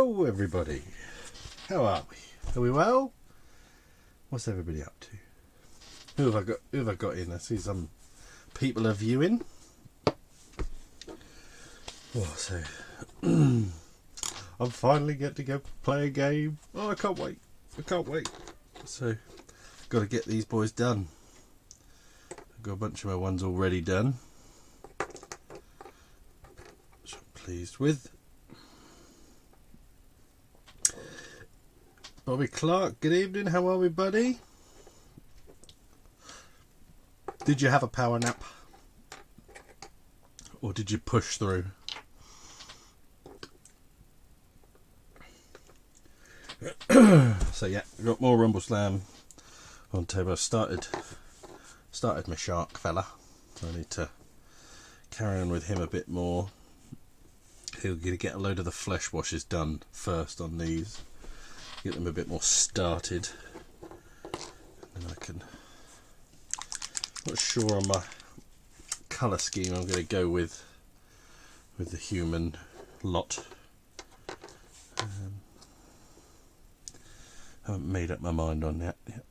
Hello everybody, how are we? Are we well? What's everybody up to? Who have I got in? I see some people are viewing. Oh, so I'm finally get to go play a game. Oh, I can't wait. So got to get these boys done. I've got a bunch of my ones already done, which I'm pleased with. Bobby Clark, good evening. How are we, buddy? Did you have a power nap? Or did you push through? So yeah, we've got more Rumbleslam on table. I started my shark fella. So I need to carry on with him a bit more. He'll get a load of the flesh washes done first on these. Get them a bit more started. And then I can... Not sure on my colour scheme I'm going to go with the human lot. Haven't made up my mind on that yet.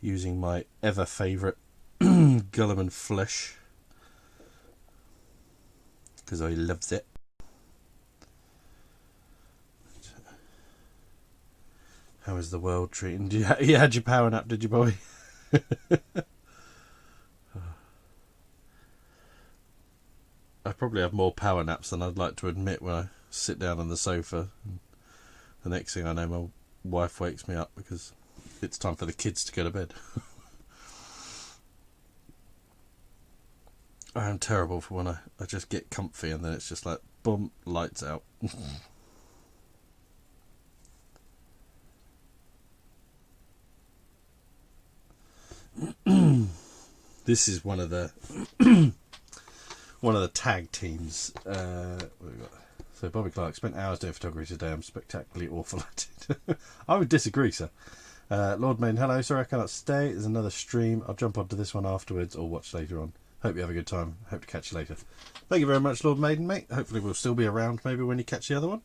Using my ever favourite Gulliman flesh because I loves it. How is the world treating you? You had your power nap, did you, Bobby? I probably have more power naps than I'd like to admit when I sit down on the sofa. And the next thing I know, my wife wakes me up because it's time for the kids to go to bed. I am terrible for when I just get comfy and then it's just like, boom, lights out. This is one of the tag teams. What have we got? So Bobby Clark spent hours doing photography today. I'm spectacularly awful at it. I would disagree, sir. Lord Maiden, hello. Sorry I cannot stay. There's another stream. I'll jump onto this one afterwards or watch later on. Hope you have a good time. Hope to catch you later. Thank you very much, Lord Maiden, mate. Hopefully we'll still be around maybe when you catch the other one.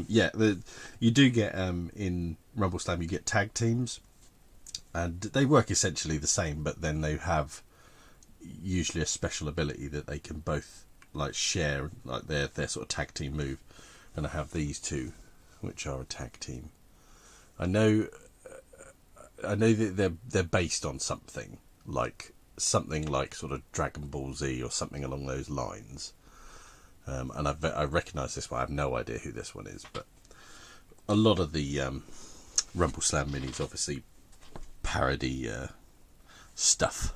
Yeah, you do get in Rumbleslam, you get tag teams, and they work essentially the same, but then they have usually a special ability that they can both like share, like their sort of tag team move. And I have these two, which are a tag team. I know that they're based on something like sort of Dragon Ball Z or something along those lines. And I recognise this one. I have no idea who this one is, but a lot of the Rumbleslam minis obviously parody stuff.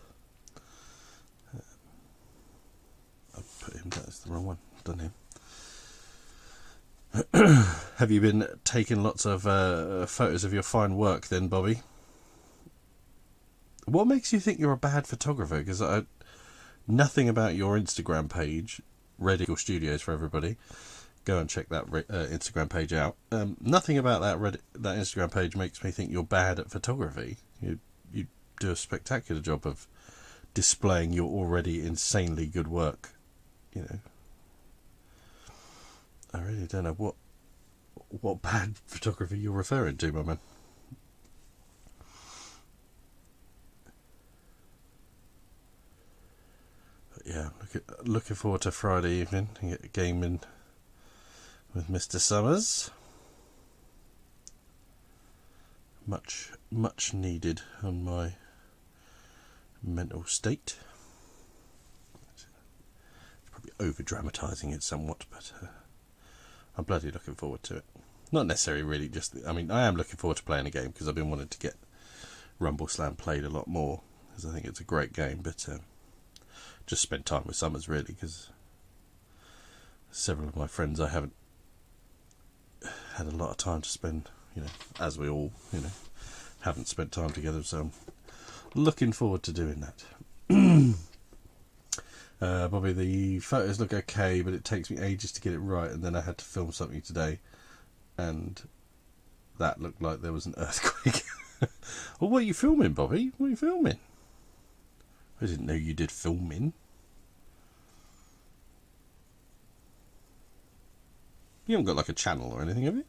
I put him down. That's the wrong one. Done him. Have you been taking lots of photos of your fine work then, Bobby? What makes you think you're a bad photographer? Because nothing about your Instagram page, Red Eagle Studios for everybody. Go and check that Instagram page out. Nothing about that Instagram page makes me think you're bad at photography. You do a spectacular job of displaying your already insanely good work. You know, I really don't know what bad photography you're referring to, my man. But yeah, looking forward to Friday evening and get a game in with Mr. Summers. Much needed on my mental state. Probably over dramatising it somewhat, but I'm bloody looking forward to it. Not necessarily really just, I mean, I am looking forward to playing a game because I've been wanting to get Rumbleslam played a lot more because I think it's a great game, but just spend time with Summers really, because several of my friends I haven't had a lot of time to spend, you know, as we all, you know, haven't spent time together, so I'm looking forward to doing that. Bobby, the photos look okay, but it takes me ages to get it right, and then I had to film something today and that looked like there was an earthquake. Well, what are you filming, Bobby? What are you filming? I didn't know you did filming. You haven't got like a channel or anything, have you?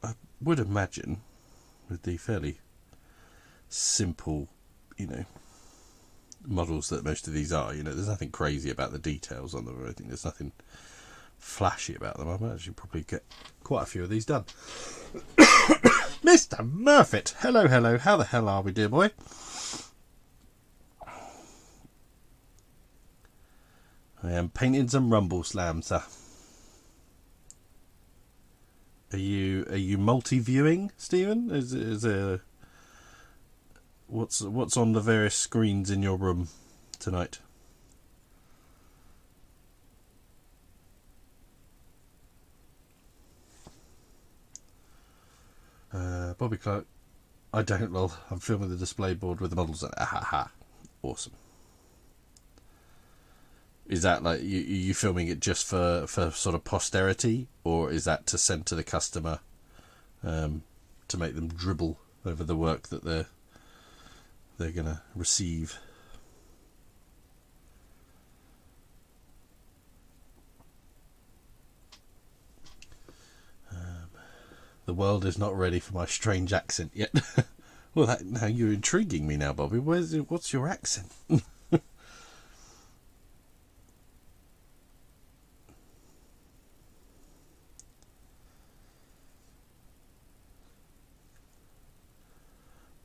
I would imagine with the fairly simple, models that most of these are, there's nothing crazy about the details on them or anything. There's nothing flashy about them. I might actually probably get quite a few of these done. Mr. Murfitt, hello. How the hell are we, dear boy? I am painting some Rumbleslam, sir. Are you multi-viewing, Stephen? Is there what's on the various screens in your room tonight? Bobby Clark, I don't, lol. I'm filming the display board with the models on it. Ahaha. Awesome. Is that like you filming it just for sort of posterity, or is that to send to the customer to make them dribble over the work that they're gonna receive? The world is not ready for my strange accent yet. Well, now you're intriguing me now, Bobby. What's your accent?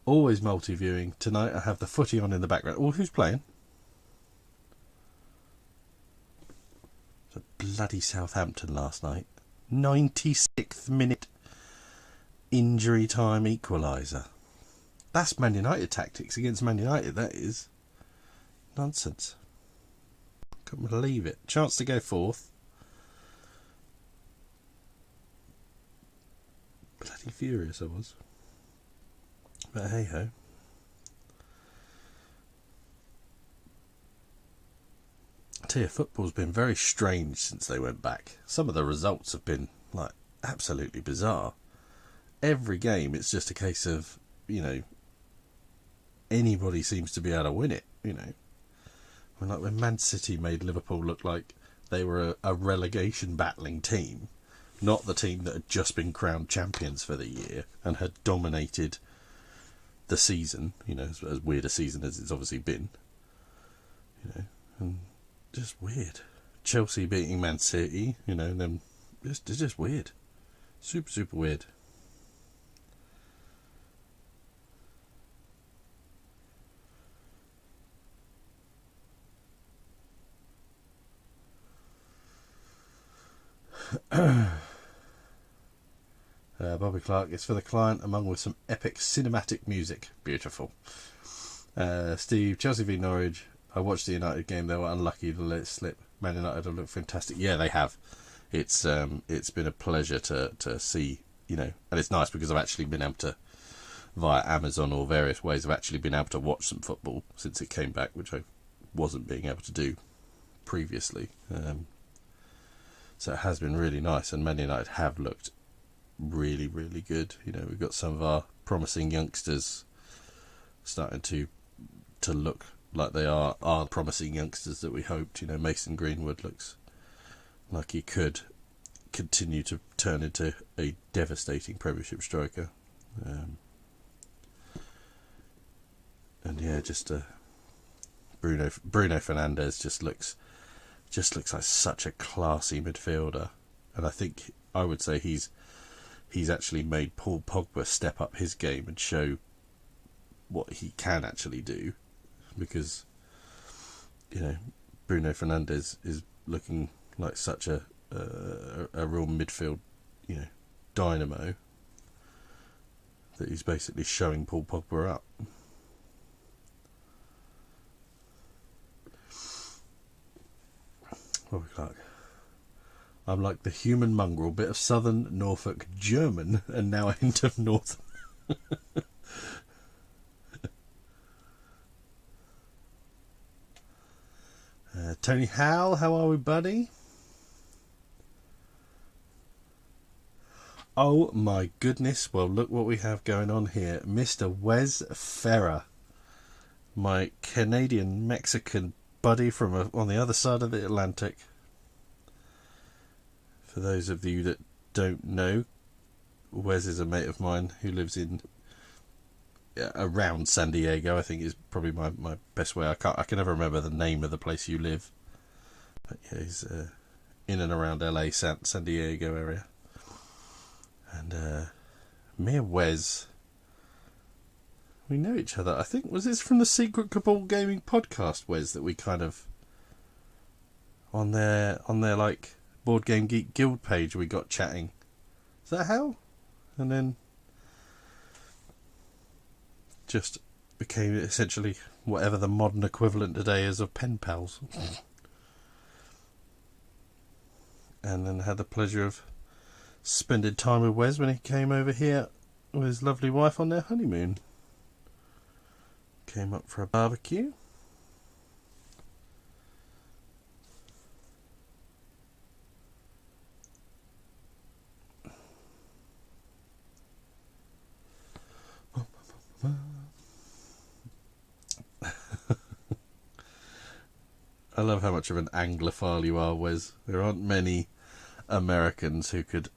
Always multi-viewing. Tonight I have the footy on in the background. Oh, who's playing? The bloody Southampton last night. 96th minute injury time equaliser. That's Man United tactics against Man United, that is. Nonsense. Couldn't believe it. Chance to go fourth. Bloody furious I was. But hey ho. I tell you, football's been very strange since they went back. Some of the results have been like absolutely bizarre. Every game it's just a case of, anybody seems to be able to win it, Like when Man City made Liverpool look like they were a relegation battling team, not the team that had just been crowned champions for the year and had dominated the season, as weird a season as it's obviously been, and just weird. Chelsea beating Man City, and then it's just weird. Super weird. Bobby Clark, it's for the client, among with some epic cinematic music. Beautiful. Steve, Chelsea v Norwich. I watched the United game. They were unlucky to let it slip. Man United have looked fantastic. Yeah, they have. It's been a pleasure to see, and it's nice because I've actually been able to, via Amazon or various ways, I've actually been able to watch some football since it came back, which I wasn't being able to do previously. So it has been really nice, and Man United have looked really, really good. We've got some of our promising youngsters starting to look like they are promising youngsters that we hoped. Mason Greenwood looks like he could continue to turn into a devastating Premiership striker. And yeah, just Bruno Fernandes just looks like such a classy midfielder, and I would say he's actually made Paul Pogba step up his game and show what he can actually do, because Bruno Fernandes is looking like such a real midfield dynamo that he's basically showing Paul Pogba up. Bobby Clark, I'm like the human mongrel, bit of southern Norfolk German and now a hint of northern. Tony Howell, how are we, buddy? Oh my goodness, well look what we have going on here. Mr. Wes Ferrer, my Canadian-Mexican buddy from on the other side of the Atlantic. For those of you that don't know, Wes is a mate of mine who lives in around San Diego. I think is probably my best way. I can never remember the name of the place you live, but yeah, he's in and around LA, San Diego area. And me and Wes, we know each other. I think, was this from the Secret Cabal Gaming podcast, Wes, that we kind of on their like Board Game Geek Guild page we got chatting. Is that how? And then just became essentially whatever the modern equivalent today is of pen pals. And then had the pleasure of spending time with Wes when he came over here with his lovely wife on their honeymoon. Came up for a barbecue. I love how much of an Anglophile you are, Wes. There aren't many Americans who could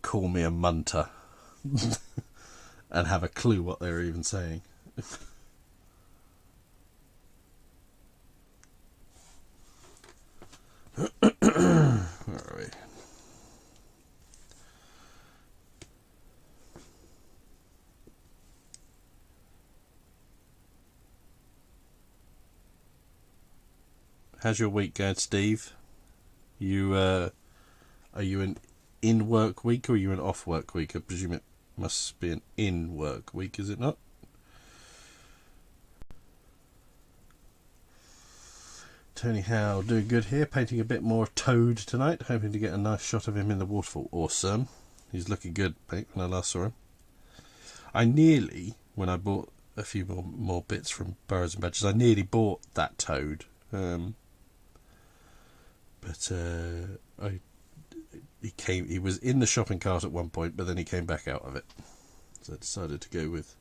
call me a munter and have a clue what they're even saying. Where are we? How's your week going, Steve? Are you in work week or are you an off work week? I presume it must be an in work week, is it not? Tony Howe doing good here, painting a bit more Toad tonight, hoping to get a nice shot of him in the waterfall. Awesome. He's looking good when I last saw him. I nearly, when I bought a few more bits from Burrows and Badgers, I nearly bought that Toad. But he was in the shopping cart at one point, but then he came back out of it. So I decided to go with...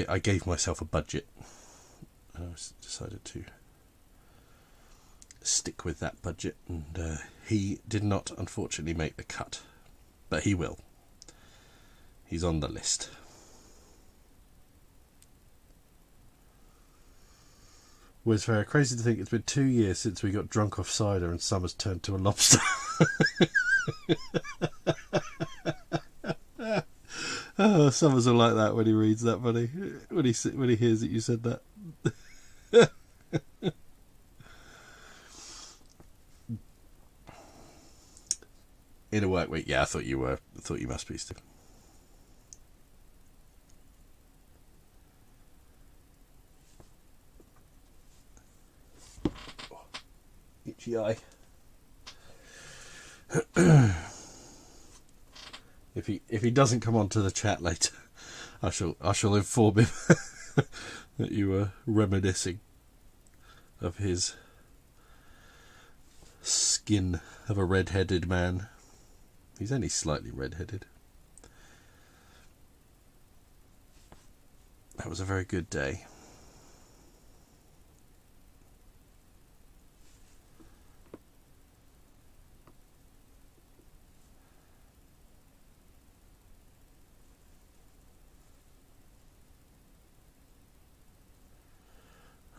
I gave myself a budget. I decided to stick with that budget, and he did not, unfortunately, make the cut. But he will. He's on the list. Was very crazy to think it's been 2 years since we got drunk off cider and Summer's turned to a lobster. Oh, Summers will like that when he reads that, buddy. When he hears that you said that. In a work week, yeah, I thought you were. I thought you must be, Steve. Oh, itchy eye. If he doesn't come onto the chat later, I shall inform him that you were reminiscing of his skin of a red-headed man. He's only slightly red-headed. That was a very good day.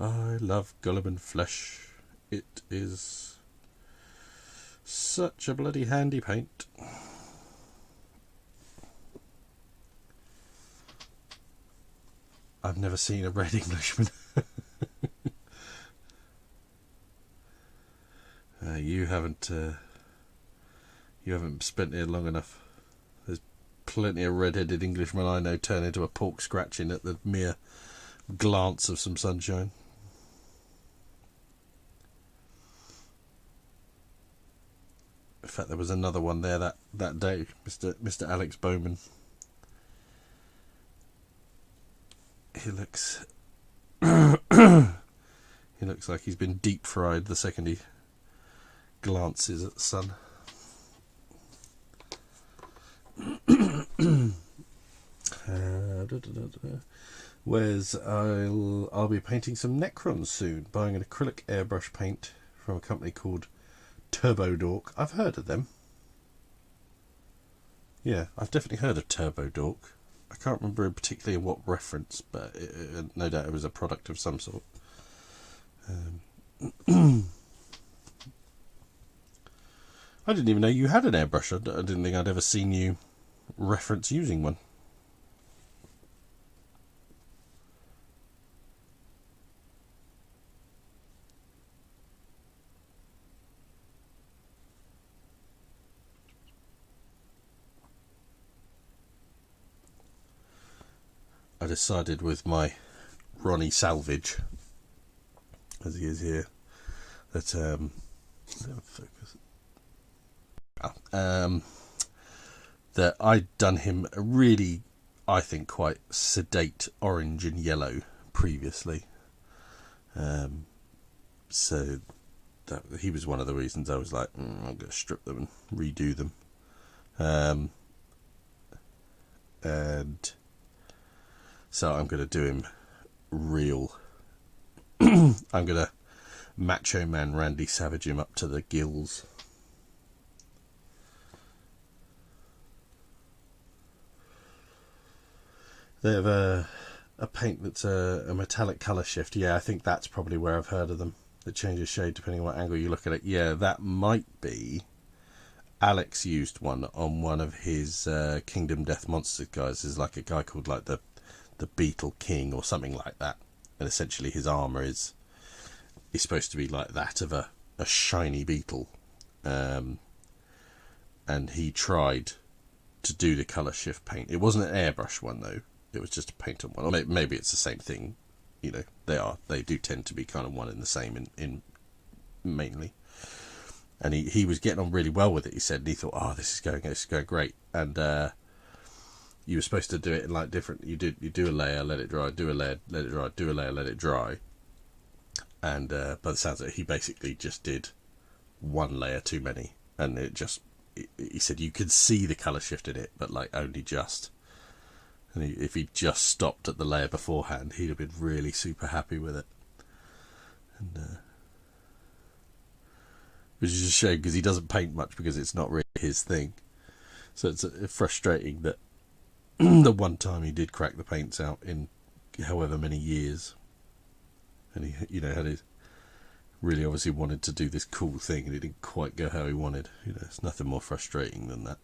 I love Gulliman flesh. It is such a bloody handy paint. I've never seen a red Englishman. You haven't spent here long enough. There's plenty of red-headed Englishmen I know turn into a pork scratching at the mere glance of some sunshine. In fact, there was another one there that day, Mr. Alex Bowman. He looks he looks like he's been deep fried the second he glances at the sun. Whereas I'll be painting some Necrons soon, buying an acrylic airbrush paint from a company called Turbo Dork. I've heard of them. Yeah, I've definitely heard of Turbo Dork. I can't remember particularly in what reference, but no doubt it was a product of some sort. I didn't even know you had an airbrush. I didn't think I'd ever seen you reference using one. I decided with my Ronnie Salvage, as he is here, that that I'd done him a really, I think, quite sedate orange and yellow previously. So that he was one of the reasons I was like, I'm going to strip them and redo them. And so I'm going to do him real. I'm going to Macho Man Randy Savage him up to the gills. They have a paint that's a metallic colour shift. Yeah, I think that's probably where I've heard of them. It changes shade depending on what angle you look at it. Yeah, that might be. Alex used one on one of his Kingdom Death Monsters guys. There's like a guy called like the Beetle King or something like that. And essentially his armour is supposed to be like that of a shiny beetle. And he tried to do the colour shift paint. It wasn't an airbrush one though. It was just a paint on one. Or maybe it's the same thing. You know, they do tend to be kind of one and the same in mainly. And he was getting on really well with it. He said, and he thought, oh, this is going great. And you were supposed to do it in like different. You do a layer, let it dry, do a layer, let it dry, do a layer, let it dry. And by the sounds of it, he basically just did one layer too many, and he said you could see the colour shift in it, but like only just. And if he just stopped at the layer beforehand, he'd have been really super happy with it. And which is a shame because he doesn't paint much because it's not really his thing. So it's frustrating that the one time he did crack the paints out in however many years, and he had his really obviously wanted to do this cool thing and it didn't quite go how he wanted. It's nothing more frustrating than that.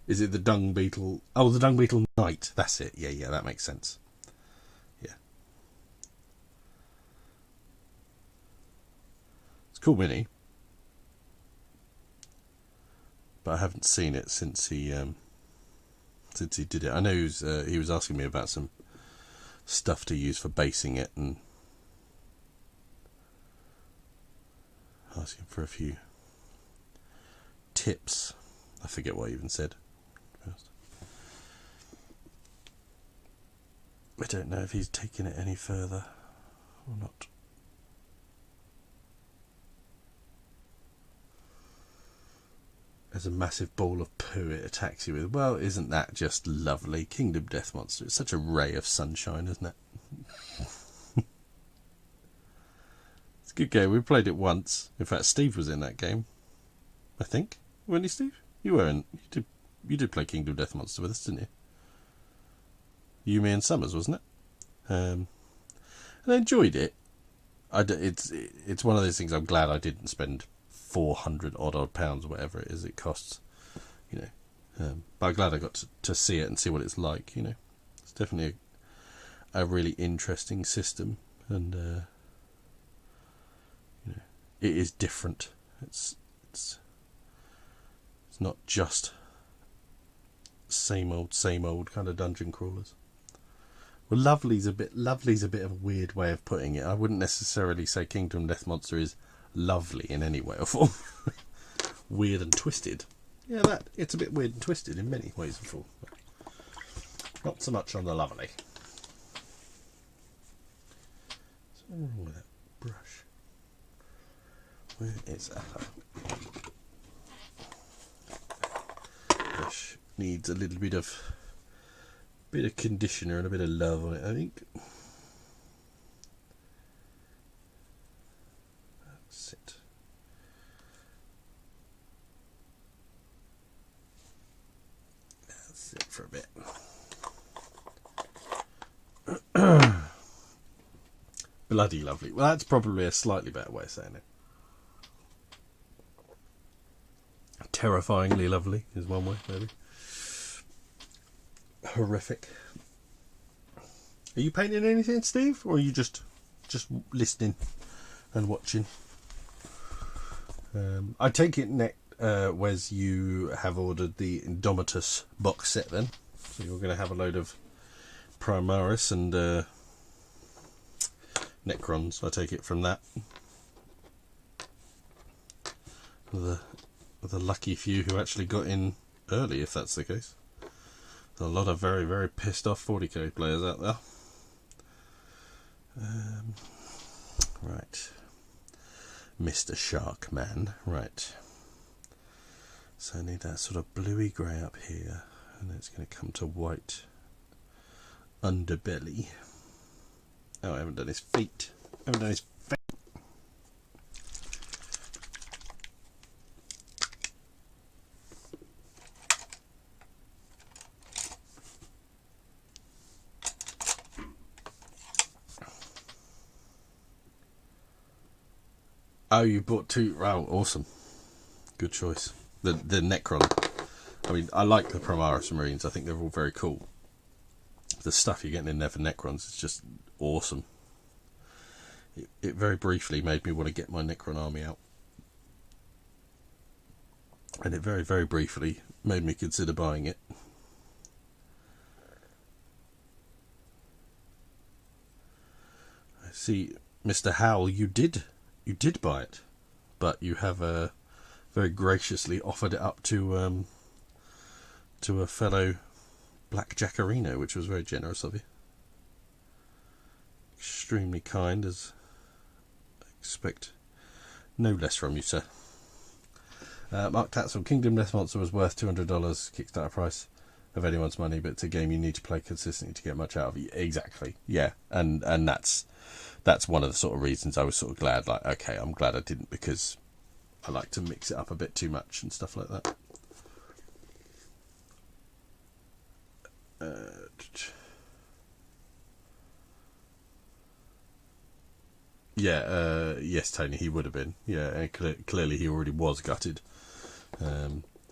Is it the Dung Beetle? Oh, the Dung Beetle Knight. That's it. Yeah, that makes sense. Yeah. It's a cool mini. But I haven't seen it since he did it. I know he was asking me about some stuff to use for basing it and asking for a few tips. I forget what I even said. I don't know if he's taken it any further or not. There's a massive ball of poo it attacks you with. Well, isn't that just lovely? Kingdom Death Monster. It's such a ray of sunshine, isn't it? It's a good game. We played it once. In fact, Steve was in that game. I think. Weren't you, Steve? You weren't. You did play Kingdom Death Monster with us, didn't you? You, me and Summers, wasn't it? And I enjoyed it. It's one of those things I'm glad I didn't spend 400 odd pounds or whatever it is it costs, but I'm glad I got to see it and see what it's like. It's definitely a really interesting system, and it is different. It's not just same old kind of dungeon crawlers. Well, lovely's a bit of a weird way of putting it. I wouldn't necessarily say Kingdom Death Monster is lovely in any way or form. Weird and twisted. Yeah, it's a bit weird and twisted in many ways and forms. Not so much on the lovely. wrong with that brush? Where is that? Brush needs a little bit of conditioner and a bit of love on it, I think. That's it. That's it for a bit. Bloody lovely. Well, that's probably a slightly better way of saying it. Terrifyingly lovely is one way, maybe. Horrific. Are you painting anything, Steve, or are you just listening and watching? I take it, Wes, you have ordered the Indomitus box set then, so you're going to have a load of Primaris and Necrons. I take it from that. The lucky few who actually got in early, if that's the case. There's a lot of very, very pissed off 40k players out there. Right. Mr. Shark Man. Right. So I need that sort of bluey grey up here, and then it's going to come to white underbelly. Oh, I haven't done his feet. I haven't done his feet. Oh, you bought two. Wow, awesome. Good choice. The Necron. I mean, I like the Primaris Marines. I think they're all very cool. The stuff you're getting in there for Necrons is just awesome. It very briefly made me want to get my Necron army out. And it very, very briefly made me consider buying it. I see, Mr. Howell, you did buy it, but you have very graciously offered it up to a fellow Black Jackarino, which was very generous of you. Extremely kind, as I expect no less from you, sir. Mark Tatzel, Kingdom Death Monster was worth $200 Kickstarter price of anyone's money, but it's a game you need to play consistently to get much out of it. Exactly, yeah, and that's one of the sort of reasons I was sort of glad, like, okay, I'm glad I didn't, because I like to mix it up a bit too much and stuff like that. Yes, Tony, he would have been. Yeah, and clearly he already was gutted.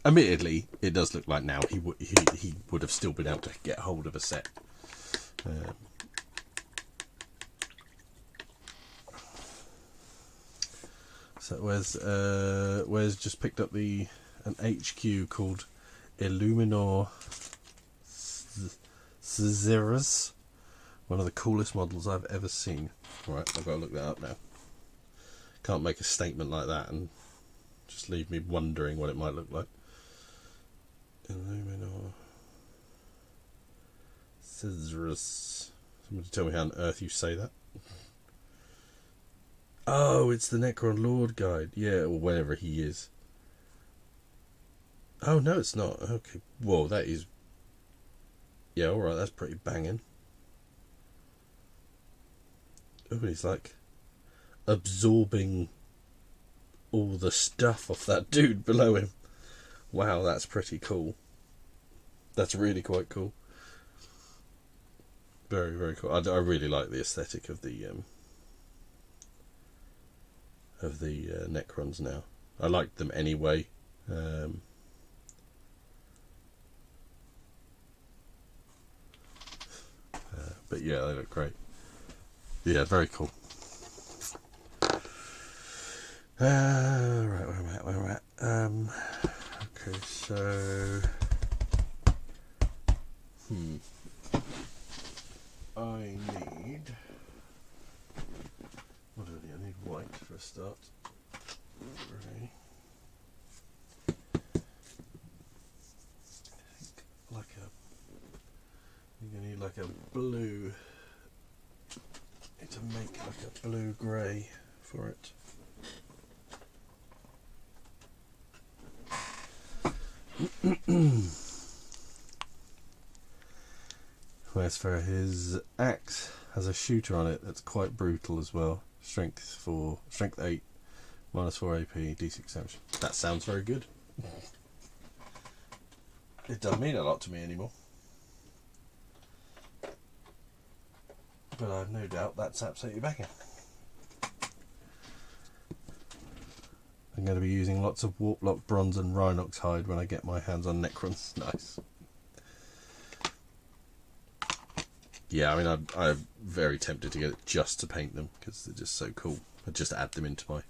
Admittedly, it does look like now he would have still been able to get hold of a set. So Wes just picked up an HQ called Illuminor Caesarus. One of the coolest models I've ever seen. Right, I've got to look that up now. Can't make a statement like that and just leave me wondering what it might look like. Illuminor Caesarus. Somebody tell me how on earth you say that. Oh, it's the Necron Lord guide. Yeah, or wherever he is. Oh, no, it's not. Okay. Whoa, that is... Yeah, alright, that's pretty banging. Oh, he's like absorbing all the stuff off that dude below him. Wow, that's pretty cool. That's really quite cool. Very, very cool. I really like the aesthetic of the Necrons now. I liked them anyway. But yeah, they look great. Yeah, very cool. Right, where am I at? Okay, so... I need... What do I need? I need white for a start. Gray. I think I need like a blue. Need to make like a blue-grey for it. Whereas for his axe, has a shooter on it that's quite brutal as well. Strength 8, -4 AP, D6 damage. That sounds very good. It doesn't mean a lot to me anymore. But I've no doubt that's absolutely backing. I'm going to be using lots of Warplock Bronze and Rhinox Hide when I get my hands on Necrons. Nice. Yeah, I mean, I'm very tempted to get it just to paint them because they're just so cool. I just add them into my.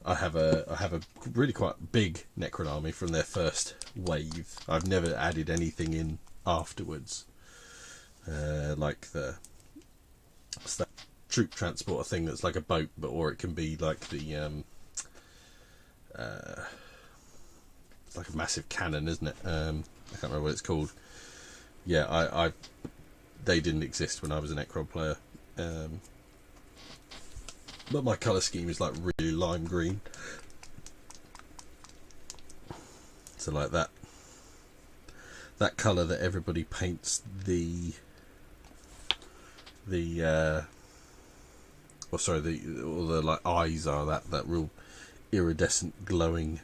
I have a really quite big Necron army from their first wave. I've never added anything in afterwards, like what's that troop transporter thing that's like a boat, or it can be like the it's like a massive cannon, isn't it? I can't remember what it's called. Yeah, they didn't exist when I was a Necron player. But my colour scheme is like really lime green. So like that colour that everybody paints all the like eyes are, that real iridescent glowing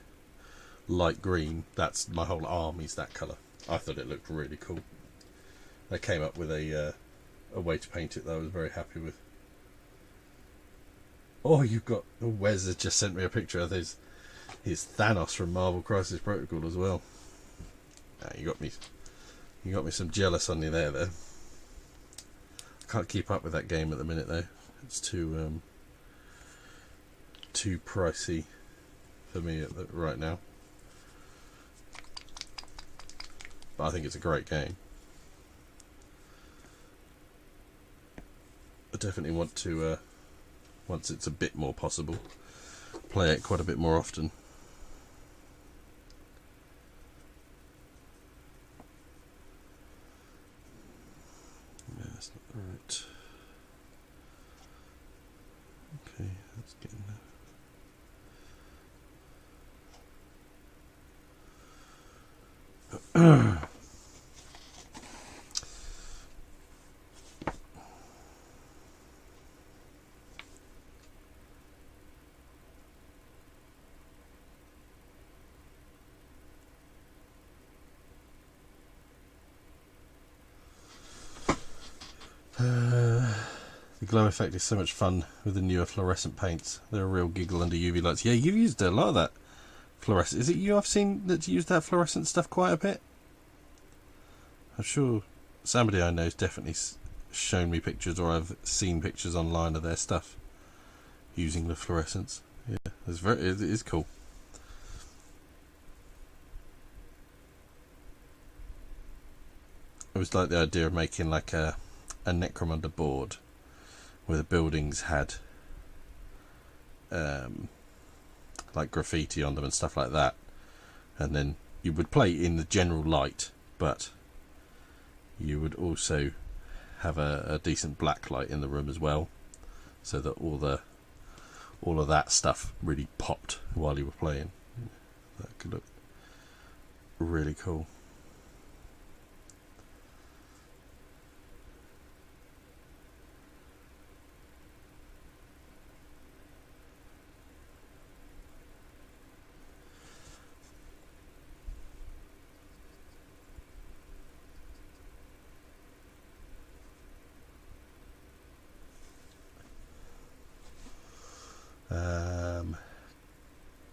light green. That's my whole army's that colour. I thought it looked really cool. I came up with a way to paint it that I was very happy with. Oh, you've got Wes has just sent me a picture of his Thanos from Marvel Crisis Protocol as well. You got me some jealous on you there though. I can't keep up with that game at the minute though. It's too pricey for me right now. But I think it's a great game. I definitely want to, once it's a bit more possible, play it quite a bit more often. Yeah, that's not right. Okay, that's getting there. The glow effect is so much fun with the newer fluorescent paints. They're a real giggle under UV lights. Yeah, you've used a lot of that fluorescent. Is it you I've seen that use that fluorescent stuff quite a bit? I'm sure somebody I know has definitely shown me pictures, or I've seen pictures online of their stuff using the fluorescence. Yeah, it is cool. It was like the idea of making like a Necromunda board where the buildings had like graffiti on them and stuff like that, and then you would play in the general light, but you would also have a decent black light in the room as well, so that all of that stuff really popped while you were playing. That could look really cool.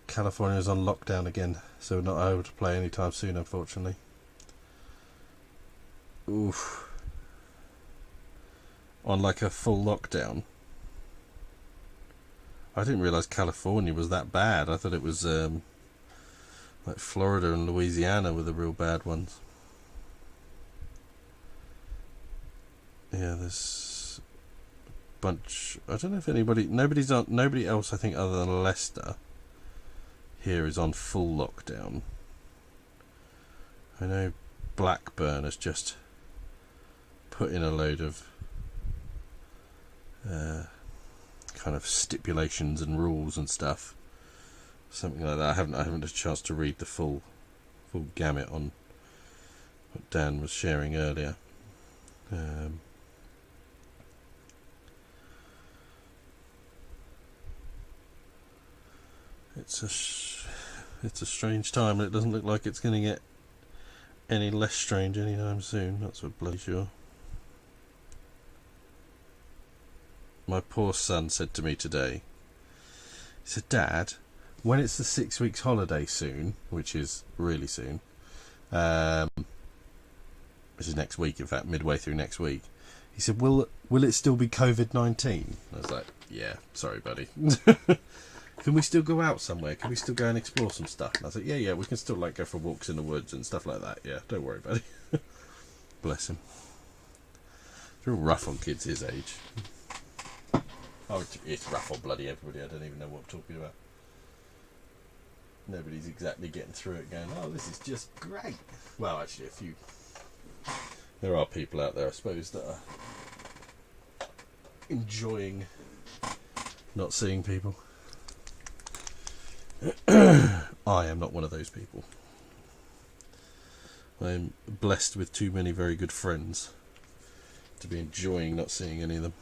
California's on lockdown again, so we're not able to play anytime soon, unfortunately. Oof. On like a full lockdown. I didn't realise California was that bad. I thought it was like Florida and Louisiana were the real bad ones. Yeah, there's a bunch. I don't know if nobody else I think other than Leicester here is on full lockdown. I know Blackburn has just put in a load of kind of stipulations and rules and stuff, something like that. I haven't had a chance to read the full gamut on what Dan was sharing earlier. It's a strange time, and it doesn't look like it's going to get any less strange anytime soon. That's for bloody sure. My poor son said to me today, he said, "Dad, when it's the 6 weeks holiday soon," which is really soon, which is next week, in fact, midway through next week, he said, will it still be COVID-19? I was like, yeah, sorry buddy. Can we still go out somewhere? Can we still go and explore some stuff? And I was like, yeah, we can still like go for walks in the woods and stuff like that. Yeah, don't worry buddy. Bless him. They're all rough on kids his age. Oh, it's rough on bloody everybody. I don't even know what I'm talking about. Nobody's exactly getting through it going, oh, this is just great. Well, actually, there are people out there, I suppose, that are enjoying not seeing people. I am not one of those people. I am blessed with too many very good friends to be enjoying not seeing any of them.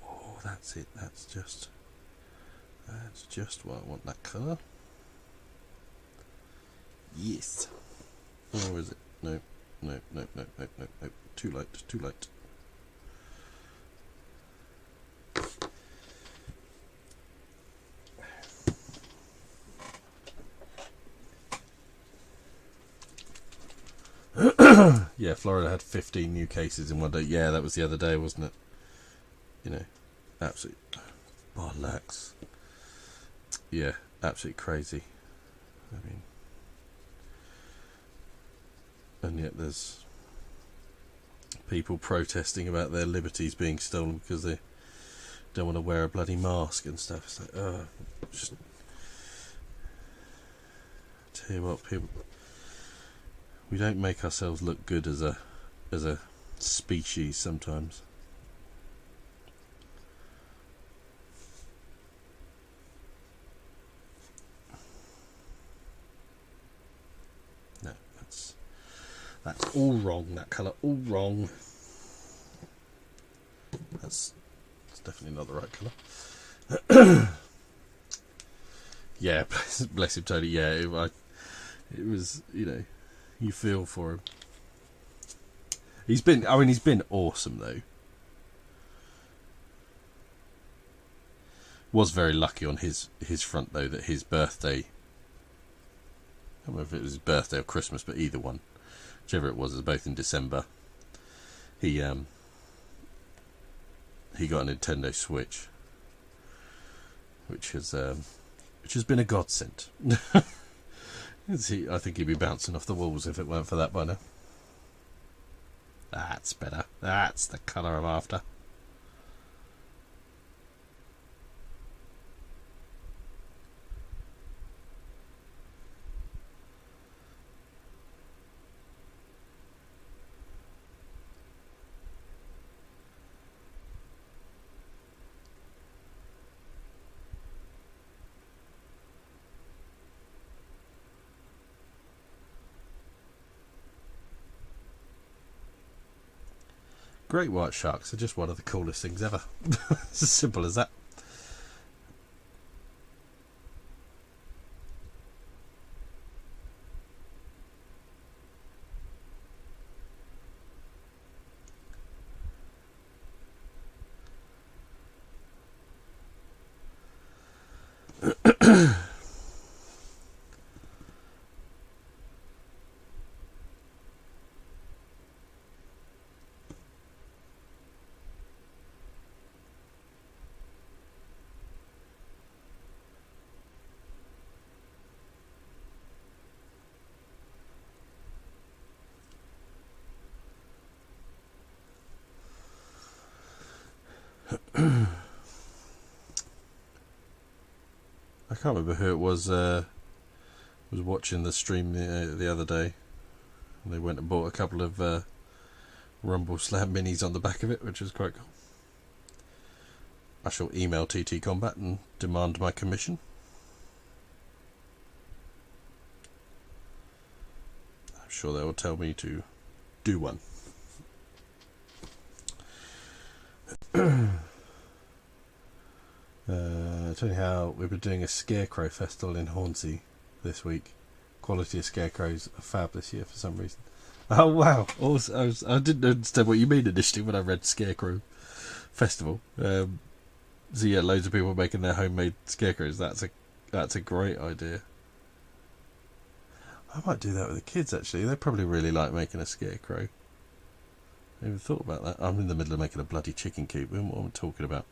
Oh, that's it. That's just what I want. That colour. Yes. Or is it? No. Too late. Yeah, Florida had 15 new cases in one day. Yeah, that was the other day, wasn't it? You know, absolute bollocks. Yeah, absolutely crazy. I mean, and yet there's people protesting about their liberties being stolen because they don't want to wear a bloody mask and stuff. It's like, just tell you what, people, we don't make ourselves look good as a species sometimes. No, that's all wrong. That colour, all wrong. That's definitely not the right colour. Yeah, bless him, Tony. Yeah, it was, you know, you feel for him. He's been awesome though. Was very lucky on his front though, that his birthday, I don't know if it was his birthday or Christmas, but either one, whichever it was both in December. He got a Nintendo Switch, which has been a godsend. I think he'd be bouncing off the walls if it weren't for that by now. That's better. That's the colour I'm after. Great white sharks are just one of the coolest things ever. It's as simple as that. I can't remember who it was watching the stream the other day. And they went and bought a couple of Rumbleslam minis on the back of it, which was quite cool. I shall email TT Combat and demand my commission. I'm sure they will tell me to do one. Tell you how we've been doing a Scarecrow festival in Hornsey this week. Quality of scarecrows are fab this year for some reason. Oh wow! Also, I didn't understand what you mean initially when I read Scarecrow Festival. So yeah, loads of people making their homemade scarecrows. That's a great idea. I might do that with the kids actually. They probably really like making a scarecrow. I haven't thought about that. I'm in the middle of making a bloody chicken coop. What am I talking about?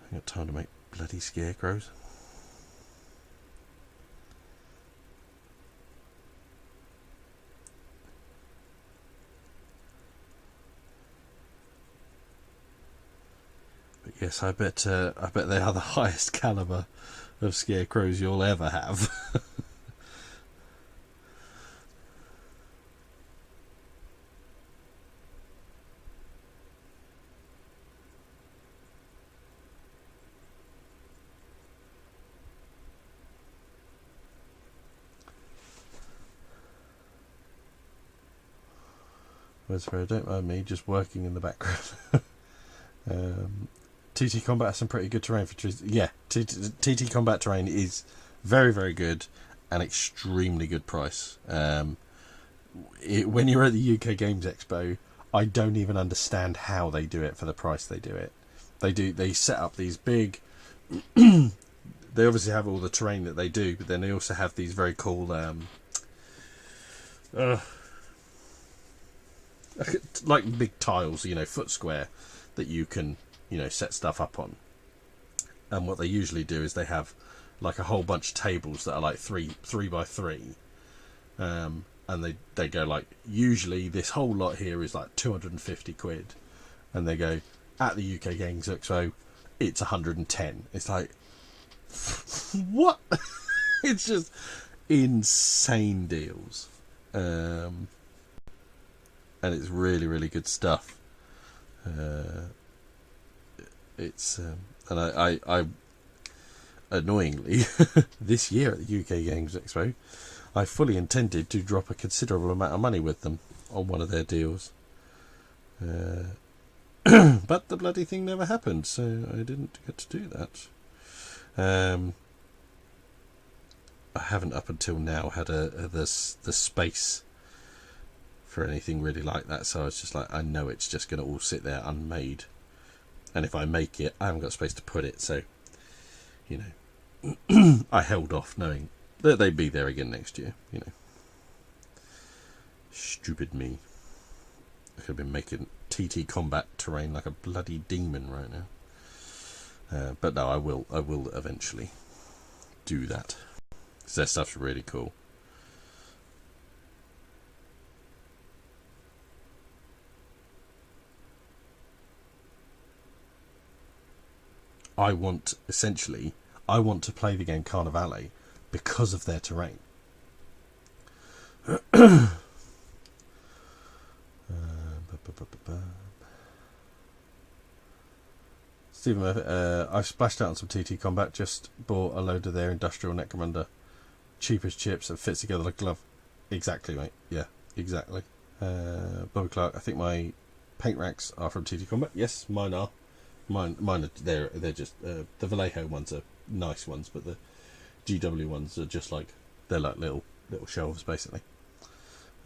I haven't got time to make bloody scarecrows. But yes, I bet they are the highest caliber of scarecrows you'll ever have. Don't mind me just working in the background. TT Combat has some pretty good terrain for trees. Yeah, TT Combat terrain is very, very good and extremely good price. When you're at the UK Games Expo, I don't even understand how they do it for the price they do it. They set up these big... They obviously have all the terrain that they do, but then they also have these very cool... like big tiles, foot square that you can, set stuff up on. And what they usually do is they have like a whole bunch of tables that are like three by three, and they go like, usually this whole lot here is like 250 quid, and they go at the UK Games Expo it's 110. It's like, what? It's just insane deals. And it's really, really good stuff. And I annoyingly, this year at the UK Games Expo, I fully intended to drop a considerable amount of money with them on one of their deals. But the bloody thing never happened, so I didn't get to do that. I haven't up until now had the space for anything really like that, so I was just like, I know it's just going to all sit there unmade, and if I make it I haven't got space to put it, so I held off knowing that they'd be there again next year. Stupid me. I could have been making TT Combat terrain like a bloody demon right now, but no, I will eventually do that because their stuff's really cool. I want to play the game Carnivale because of their terrain. Stephen Murphy, I've splashed out on some TT Combat, just bought a load of their industrial Necromunda. Cheap as chips and fits together like a glove. Exactly, mate. Yeah, exactly. Bobby Clark, I think my paint racks are from TT Combat. Yes, mine are. Mine are, they're just the Vallejo ones are nice ones, but the GW ones are just like, they're like little shelves basically.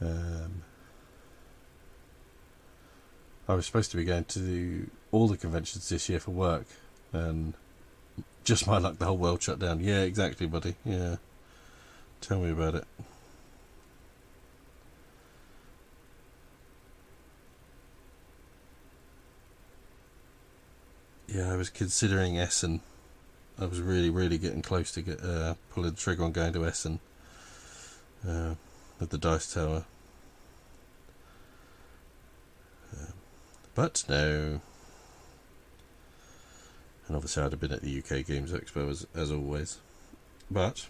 I was supposed to be going to all the conventions this year for work, and just my luck, the whole world shut down. Yeah, exactly, buddy. Yeah, tell me about it. Yeah, I was considering Essen. I was really, really getting close to pulling the trigger on going to Essen with the Dice Tower. But no. And obviously I'd have been at the UK Games Expo as always. But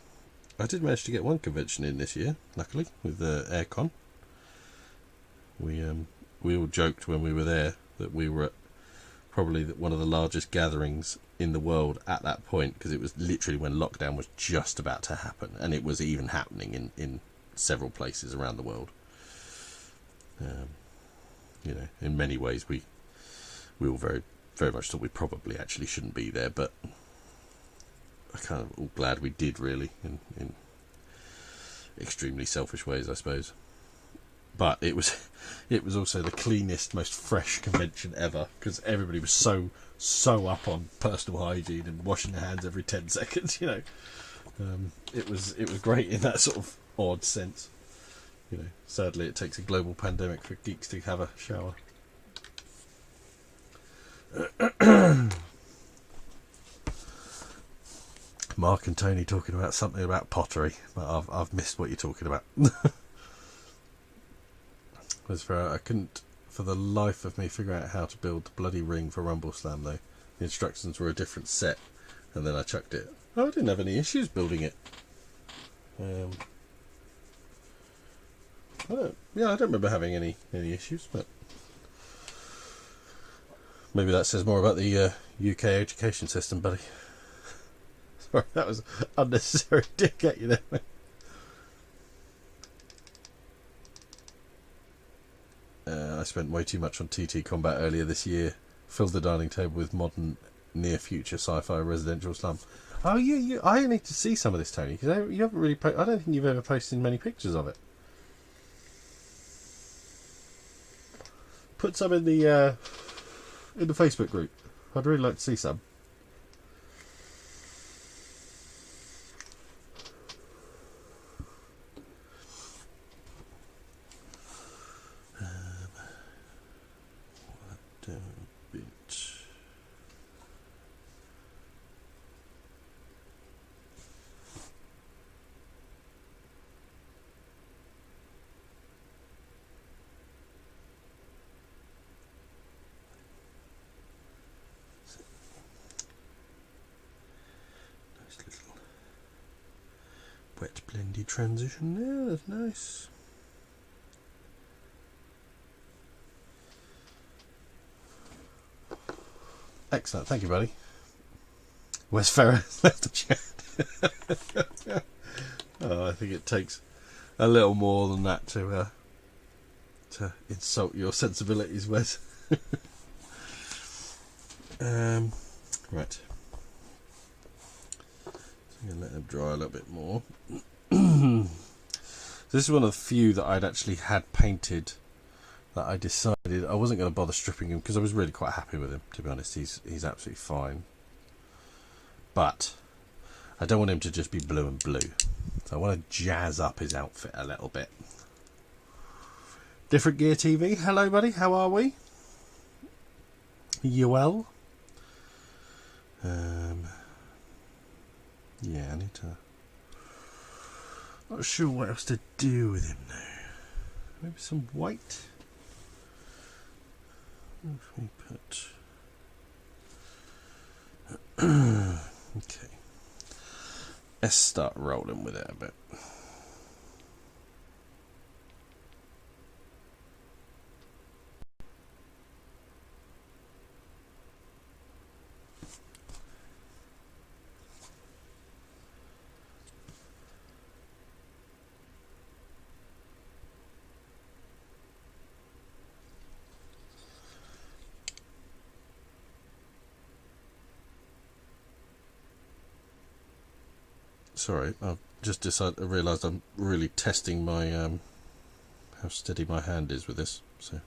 I did manage to get one convention in this year, luckily, with Aircon. We all joked when we were there that we were at probably one of the largest gatherings in the world at that point, because it was literally when lockdown was just about to happen, and it was even happening in several places around the world. In many ways we all very, very much thought we probably actually shouldn't be there, but I'm kind of all glad we did, really, in extremely selfish ways, I suppose. But it was also the cleanest, most fresh convention ever, because everybody was so up on personal hygiene and washing their hands every 10 seconds. It was great in that sort of odd sense. Sadly, it takes a global pandemic for geeks to have a shower. Mark and Tony talking about something about pottery, but I've missed what you're talking about. I couldn't for the life of me figure out how to build the bloody ring for Rumbleslam, though. The instructions were a different set, and then I chucked it. I didn't have any issues building it. I don't remember having any issues, but maybe that says more about the UK education system, buddy. Sorry, that was unnecessary dig at you there, mate. I spent way too much on TT Combat earlier this year. Filled the dining table with modern, near-future sci-fi residential slum. Oh, I need to see some of this, Tony, because you haven't really. I don't think you've ever posted many pictures of it. Put some in the Facebook group. I'd really like to see some. Wet blendy transition there, that's nice. Excellent, thank you, buddy. Where's Ferrer? Left the chat. I think it takes a little more than that to insult your sensibilities, Wes. Right. I'm going to let them dry a little bit more. This is one of the few that I'd actually had painted that I decided I wasn't going to bother stripping him, because I was really quite happy with him, to be honest. He's absolutely fine. But I don't want him to just be blue and blue. So I want to jazz up his outfit a little bit. Different Gear TV. Hello, buddy. How are we? You well? Yeah, I need to... Not sure what else to do with him now. Maybe some white? If we put... Okay. Let's start rolling with it a bit. Sorry, I've just realised I'm really testing my how steady my hand is with this. So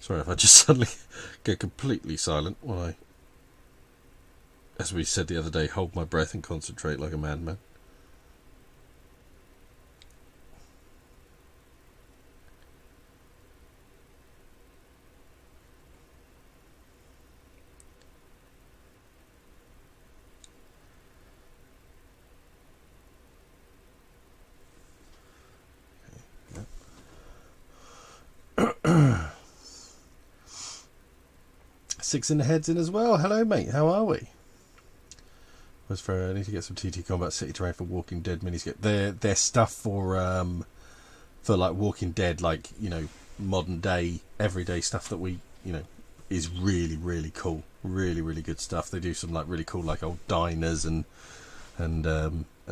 sorry if I just suddenly go completely silent when I, as we said the other day, hold my breath and concentrate like a madman. Six in the heads in as well. Hello, mate. How are we? Was for I need to get some TT Combat City Terrain for Walking Dead minis. They're stuff for like Walking Dead, like, you know, modern day, everyday stuff that we, is really, really cool. Really, really good stuff. They do some like really cool, like old diners and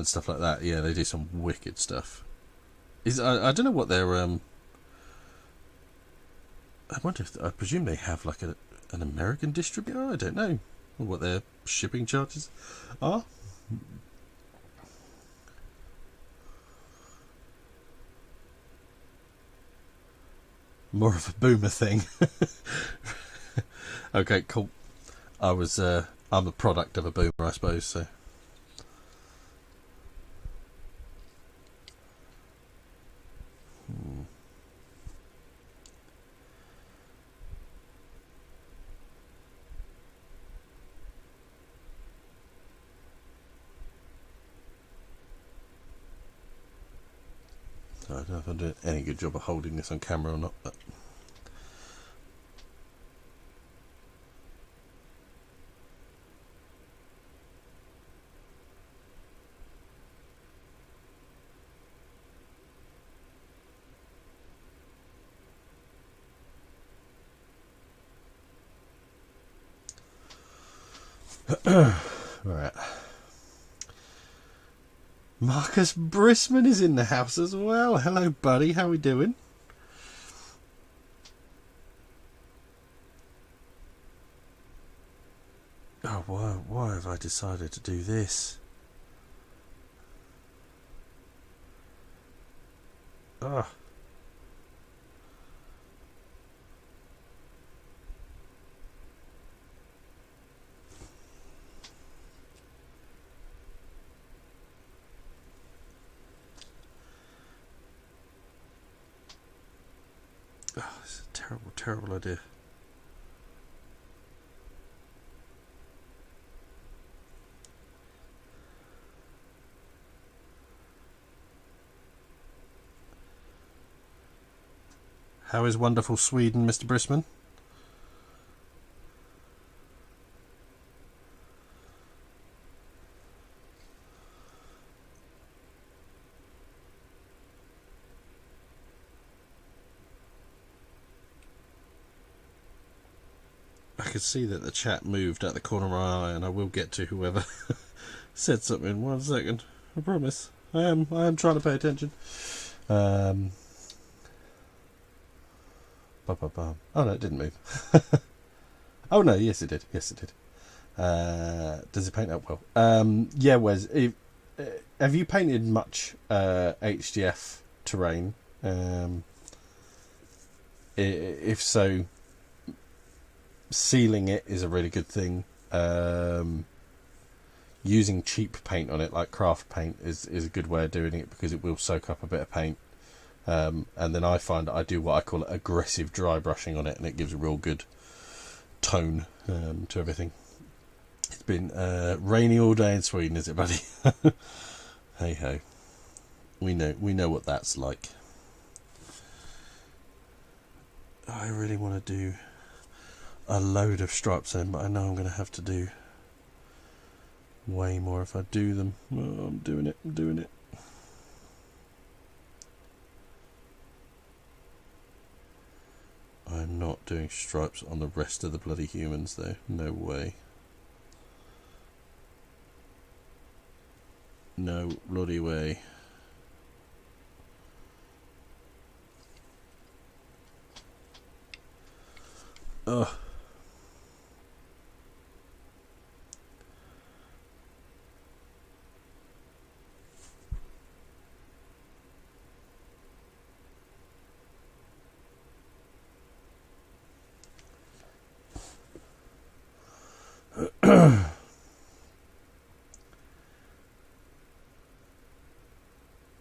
stuff like that. Yeah, they do some wicked stuff. I don't know what their I wonder if, I presume they have like an American distributor. I don't know what their shipping charges are. More of a boomer thing. Okay, cool. I'm a product of a boomer, I suppose. So. I don't know if I'm doing any good job of holding this on camera or not, but right. Marcus Brisman is in the house as well. Hello, buddy. How we doing? Oh, why have I decided to do this? Oh. It's a terrible, terrible idea. How is wonderful Sweden, Mr. Brisman? I could see that the chat moved at the corner of my eye, and I will get to whoever said something. 1 second. I promise. I am trying to pay attention. Oh no, it didn't move. Oh no, yes it did. Yes it did. Does it paint up well? Yeah, Wes. Have you painted much HDF terrain? If so, sealing it is a really good thing. Using cheap paint on it, like craft paint, is a good way of doing it, because it will soak up a bit of paint. And then I find I do what I call aggressive dry brushing on it, and it gives a real good tone to everything. It's been rainy all day in Sweden, is it, buddy? Hey ho, we know what that's like. I really want to do a load of stripes in, but I know I'm going to have to do way more if I do them. Oh, I'm doing it. I'm not doing stripes on the rest of the bloody humans though. No way. No bloody way. Ugh.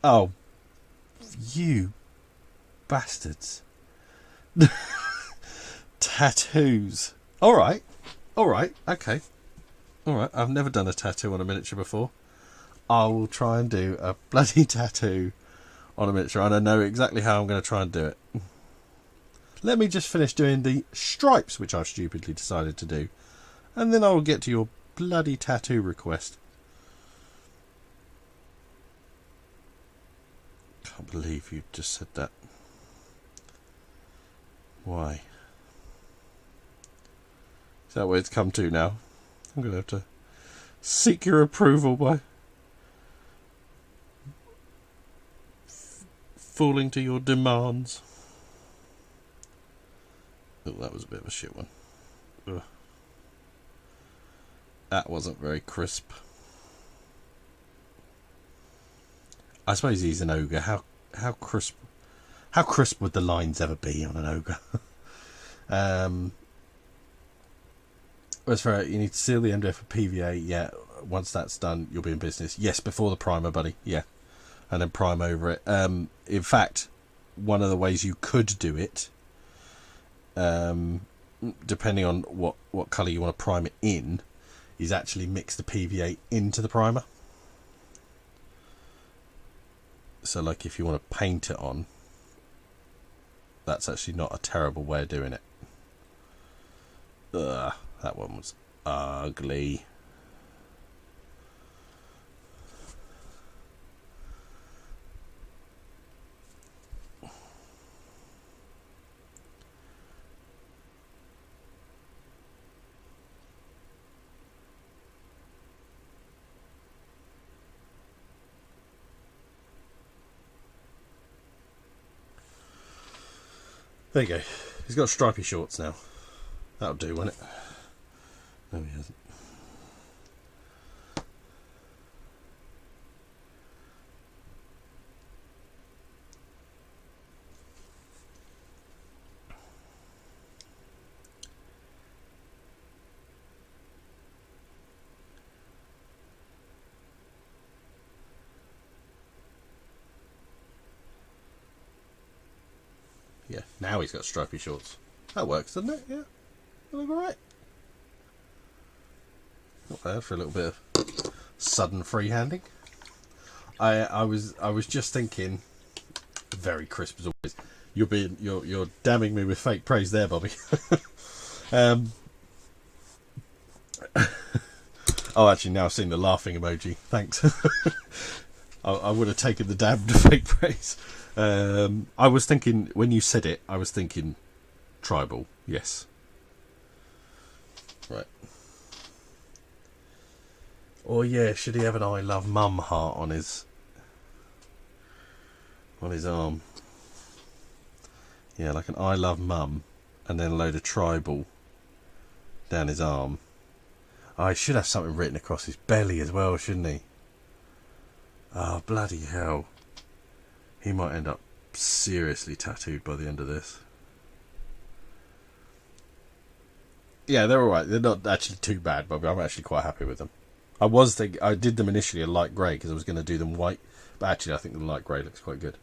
Oh, you bastards. Tattoos. Alright, okay. Alright, I've never done a tattoo on a miniature before. I will try and do a bloody tattoo on a miniature, and I know exactly how I'm going to try and do it. Let me just finish doing the stripes, which I've stupidly decided to do, and then I will get to your bloody tattoo request. Can't believe you just said that. Why? Is that where it's come to now? I'm going to have to seek your approval by falling to your demands. Oh, that was a bit of a shit one. Ugh. That wasn't very crisp. I suppose he's an ogre. How crisp would the lines ever be on an ogre? As for you need to seal the MDF for PVA. Yeah, once that's done, you'll be in business. Yes, before the primer, buddy. Yeah, and then prime over it. In fact, one of the ways you could do it, depending on what colour you want to prime it in, is actually mix the PVA into the primer. So like if you want to paint it on, that's actually not a terrible way of doing it. Ugh, that one was ugly. There you go. He's got stripy shorts now. That'll do, won't it? No, he hasn't. Yeah, now he's got stripy shorts. That works, doesn't it? Yeah, that look alright. Not bad for a little bit of sudden freehanding. I was just thinking, very crisp as always. You're damning me with fake praise there, Bobby. Oh, actually, now I've seen the laughing emoji. Thanks. I would have taken the damned fake praise. I was thinking, when you said it, I was thinking tribal, yes. Right. Or yeah, should he have an I love mum heart on his arm? Yeah, like an I love mum, and then a load of tribal down his arm. Oh, he should have something written across his belly as well, shouldn't he? Oh, bloody hell. He might end up seriously tattooed by the end of this. Yeah, they're alright. They're not actually too bad, but I'm actually quite happy with them. I did them initially a light grey because I was going to do them white, but actually I think the light grey looks quite good.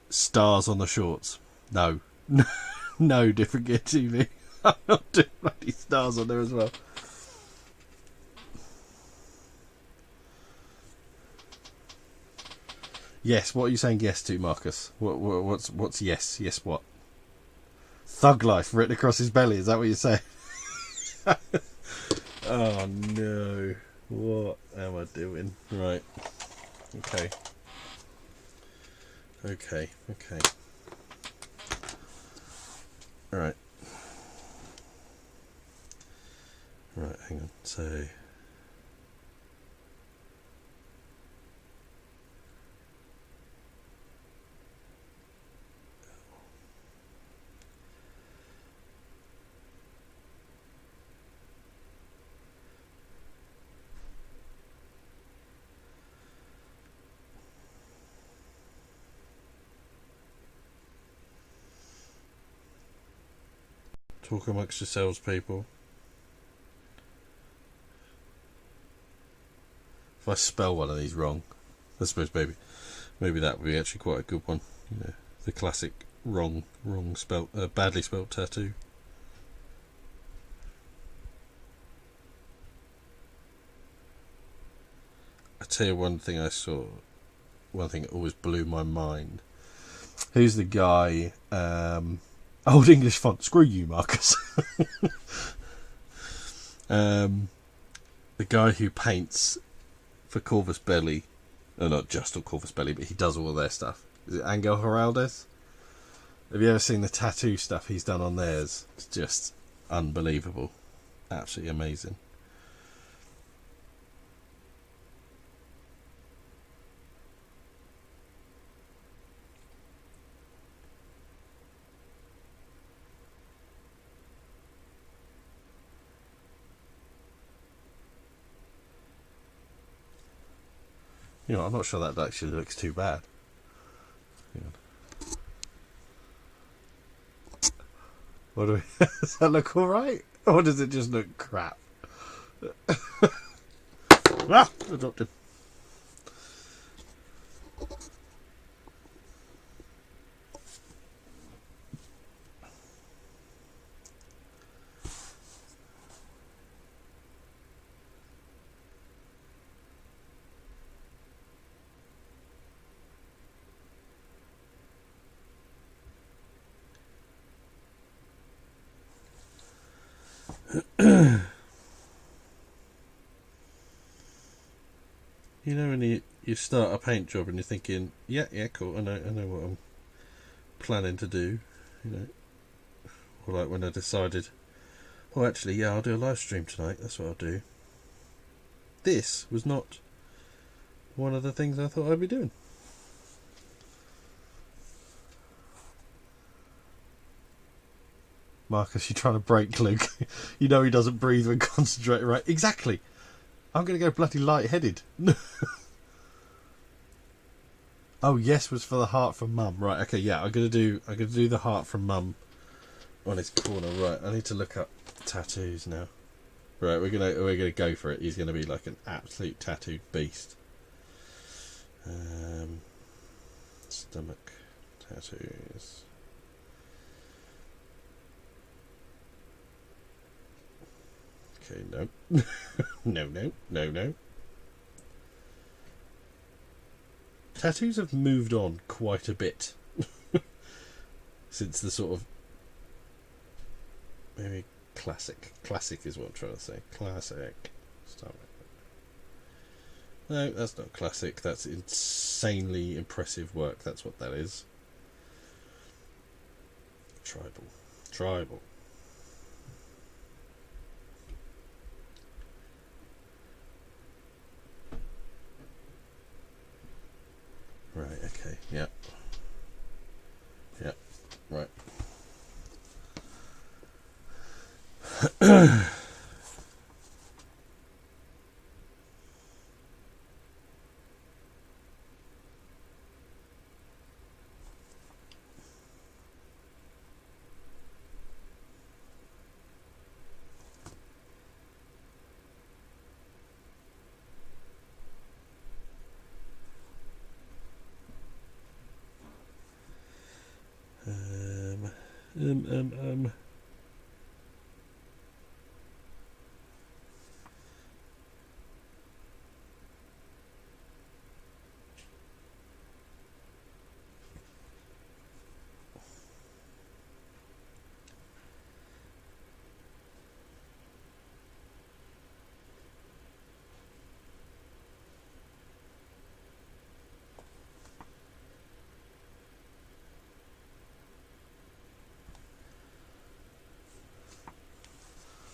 Stars on the shorts. No. No, different gear TV. I'm not doing bloody stars on there as well. Yes, what are you saying yes to, Marcus? What's yes? Yes what? Thug life written across his belly, is that what you're saying? Oh no. What am I doing? Right. Okay. Alright. Right, hang on. So talk amongst yourselves, people. If I spell one of these wrong, I suppose maybe that would be actually quite a good one. You know, the classic wrong spelt, badly spelt tattoo. I tell you one thing I saw. One thing that always blew my mind. Who's the guy? Old English font. Screw you, Marcus. The guy who paints for Corvus Belli, not just on Corvus Belli, but he does all of their stuff. Is it Angel Heraldez? Have you ever seen the tattoo stuff he's done on theirs? It's just unbelievable. Absolutely amazing. You know, I'm not sure that actually looks too bad. What do we? Does that look all right, or does it just look crap? Ah, I dropped him. You know when you start a paint job and you're thinking, yeah, cool, I know what I'm planning to do, you know. Or like when I decided, oh actually, yeah, I'll do a live stream tonight, that's what I'll do. This was not one of the things I thought I'd be doing. Marcus, you're trying to break Luke. You know he doesn't breathe when concentrating, right? Exactly. I'm going to go bloody lightheaded. Oh, yes was for the heart from Mum. Right, okay, yeah, I'm gonna do the heart from Mum on his corner. Right, I need to look up tattoos now. Right, we're gonna go for it. He's gonna be like an absolute tattooed beast. Stomach tattoos. Okay, no. No. Tattoos have moved on quite a bit since the sort of maybe classic is what I'm trying to say. Classic. No, that's not classic. That's insanely impressive work. That's what that is. Tribal. Right, okay, yeah, right.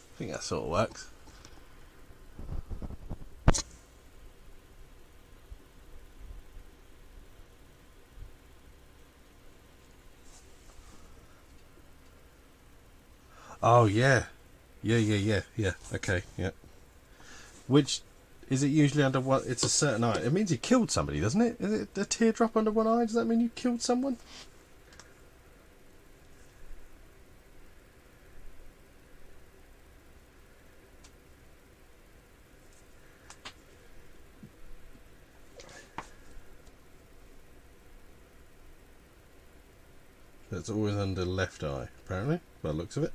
I think that sort of works. Oh yeah. Okay, yeah. Which is it usually under what? It's a certain eye. It means you killed somebody, doesn't it? Is it a teardrop under one eye? Does that mean you killed someone? That's always under left eye, apparently, by the looks of it.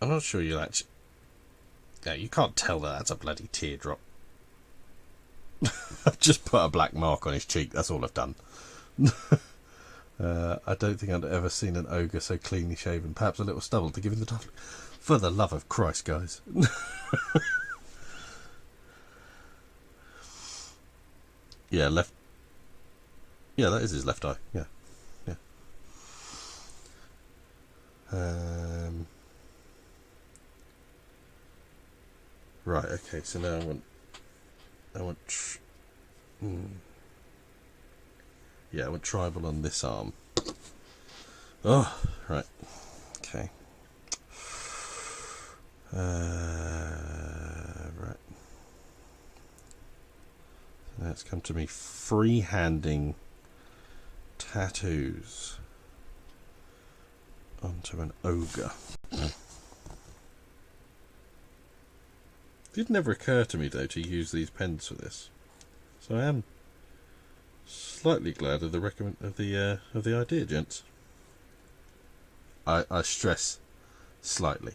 I'm not sure you'll actually... Yeah, you can't tell that that's a bloody teardrop. I've just put a black mark on his cheek, that's all I've done. I don't think I'd ever seen an ogre so cleanly shaven. Perhaps a little stubble to give him the title. For the love of Christ, guys. Yeah, left. Yeah, that is his left eye. Yeah, yeah. Right. Okay. So now I want. Yeah, I want tribal on this arm. Oh, right. Okay. Right. So now it's come to me free-handing tattoos onto an ogre. It did never occur to me though to use these pens for this, so I am slightly glad of the idea, gents. I stress slightly.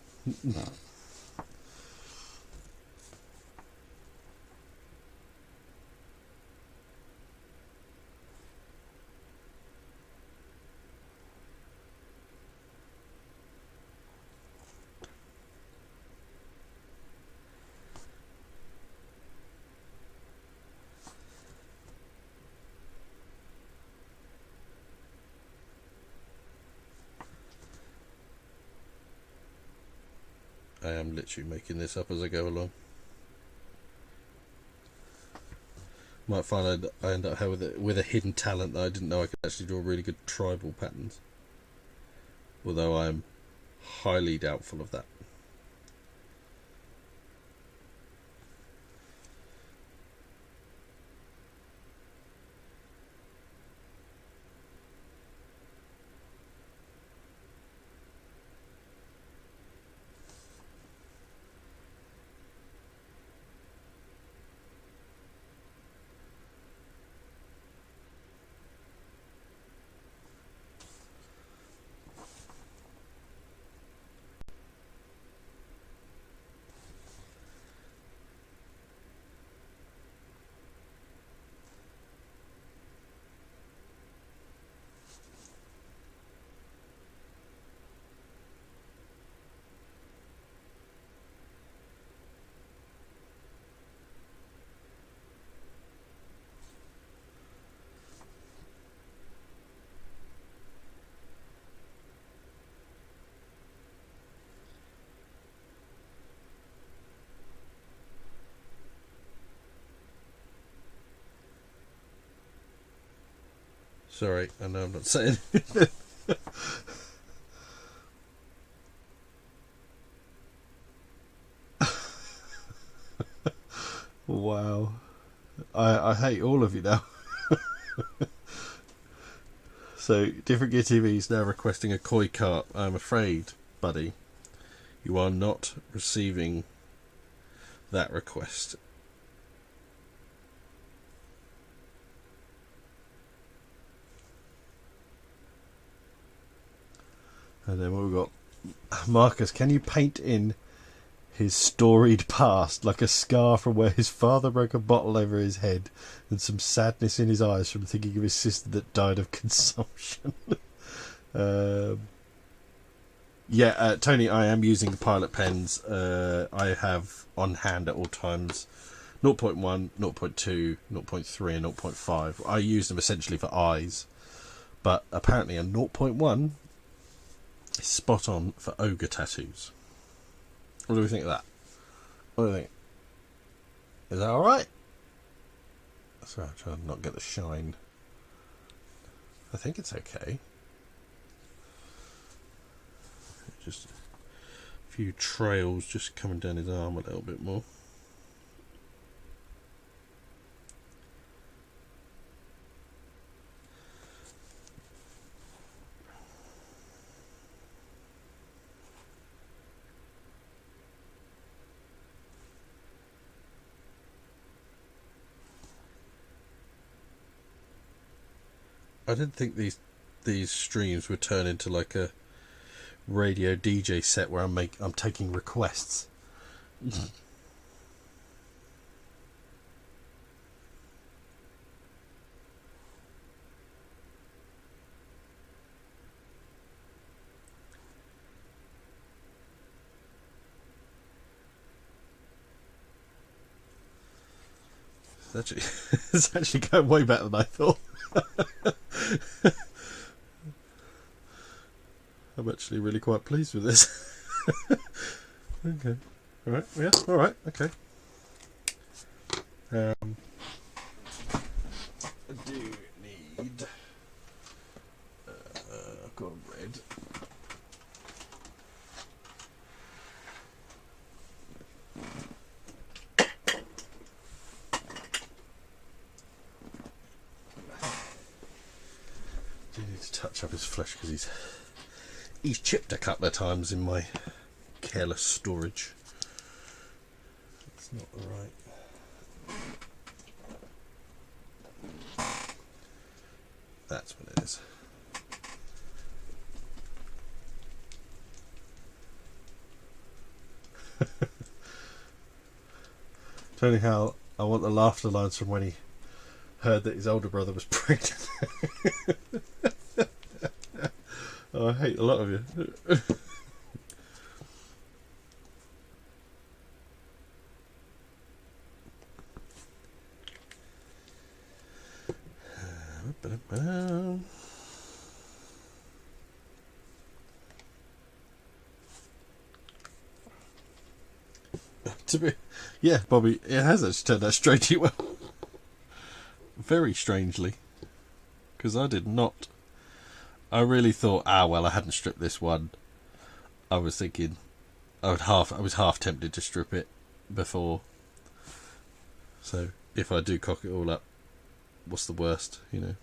I am literally making this up as I go along. Might find I end up with a hidden talent that I didn't know I could actually draw really good tribal patterns. Although I'm highly doubtful of that. Sorry, I know I'm not saying anything. Wow. I hate all of you now. So, Different Gear TV is now requesting a koi cart. I'm afraid, buddy, you are not receiving that request. And then what we've got, Marcus, can you paint in his storied past, like a scar from where his father broke a bottle over his head and some sadness in his eyes from thinking of his sister that died of consumption? Yeah, Tony, I am using the pilot pens. I have on hand at all times 0.1, 0.2, 0.3 and 0.5. I use them essentially for eyes, but apparently a 0.1 is spot on for ogre tattoos. What do we think of that? What do you think? Is that alright? Sorry, I'm trying to not get the shine. I think it's okay. Just a few trails just coming down his arm a little bit more. I didn't think these streams would turn into like a radio DJ set where I'm taking requests. it's actually going way better than I thought. I'm actually really quite pleased with this. Okay. Alright, yeah, alright, okay. I do need... I've got a red. I do need to touch up his flesh because he's chipped a couple of times in my careless storage. It's not right. That's what it is. Tony how I want the laughter lines from when he heard that his older brother was pregnant. Oh, I hate a lot of you. Yeah, Bobby, it has actually turned out strangely well. Very strangely. Because I did not. I really thought, well, I hadn't stripped this one. I was thinking, I was half tempted to strip it before. So, if I do cock it all up, what's the worst, you know?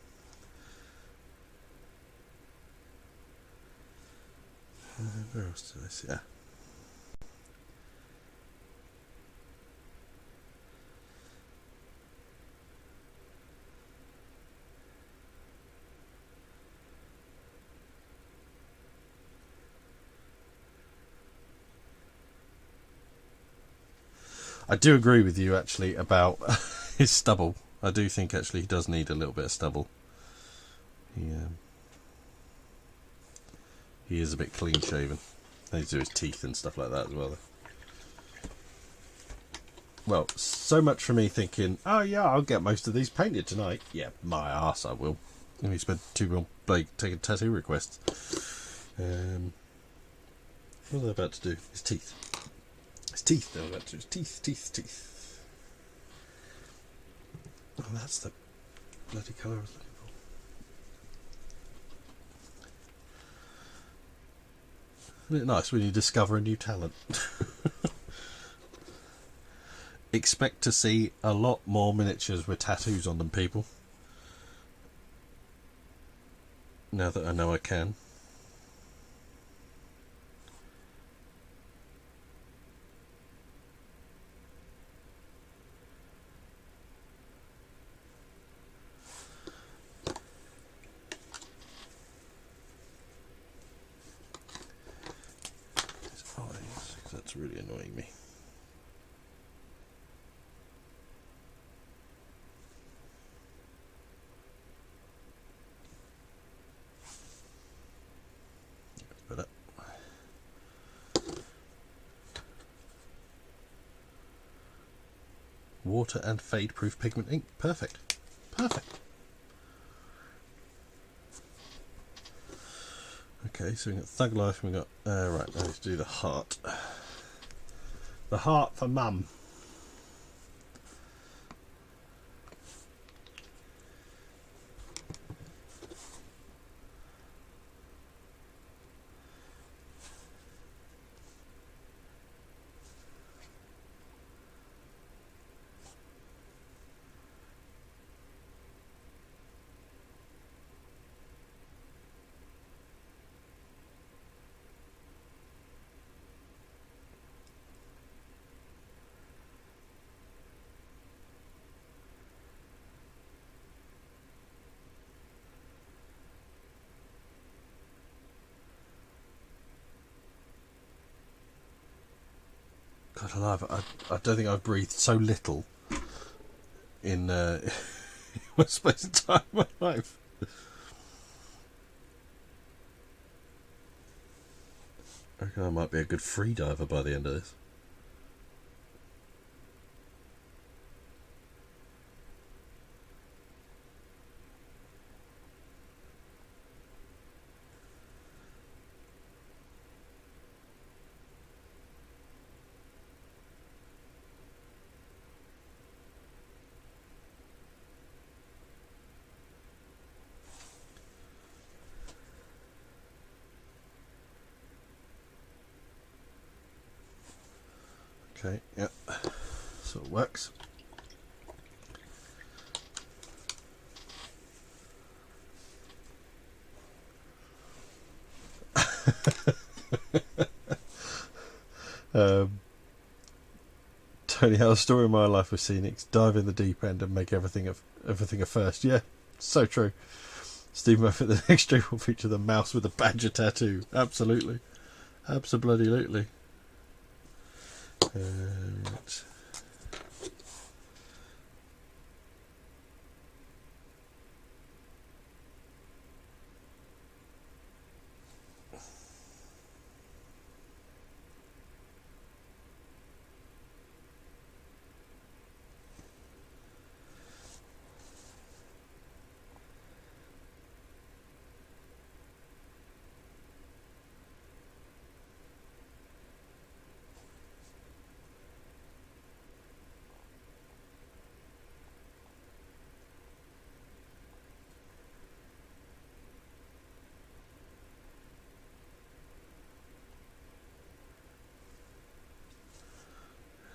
Where else did I see? Yeah. I do agree with you actually about his stubble. I do think actually he does need a little bit of stubble. He is a bit clean shaven. He needs to do his teeth and stuff like that as well. Well, so much for me thinking, oh yeah, I'll get most of these painted tonight. Yeah, my arse I will. And we spent £2 taking tattoo requests. What are they about to do? His teeth. His teeth, they're about to do. His teeth. Oh, that's the bloody colour I was looking for. Isn't it nice when you discover a new talent? Expect to see a lot more miniatures with tattoos on them, people. Now that I know I can. That's really annoying me. Better. Water and fade proof pigment ink. Perfect. Okay, so we've got Thug Life and we've got right, now let's do the heart. The heart for Mum. God alive, I don't think I've breathed so little in one space of time in my life. I reckon I might be a good free diver by the end of this. Okay, yeah, so it works. Tony, how a story of my life with scenics, dive in the deep end and make everything a first. Yeah, so true. Steve Murphy, the next stream will feature the mouse with the badger tattoo. Absolutely. Absolutely. Right.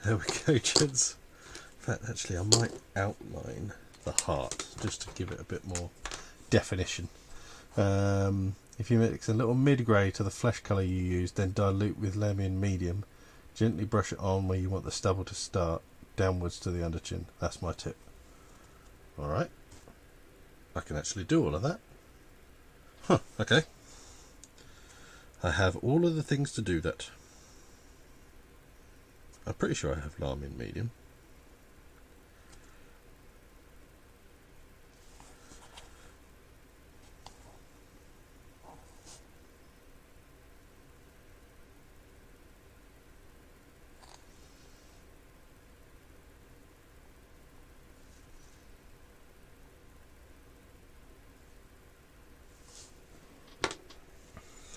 There we go, gents. In fact, actually, I might outline the heart just to give it a bit more definition. If you mix a little mid-grey to the flesh colour you use, then dilute with lemon medium. Gently brush it on where you want the stubble to start, downwards to the underchin. That's my tip. Alright. I can actually do all of that. Huh, okay. I have all of the things to do that. I'm pretty sure I have lime in medium.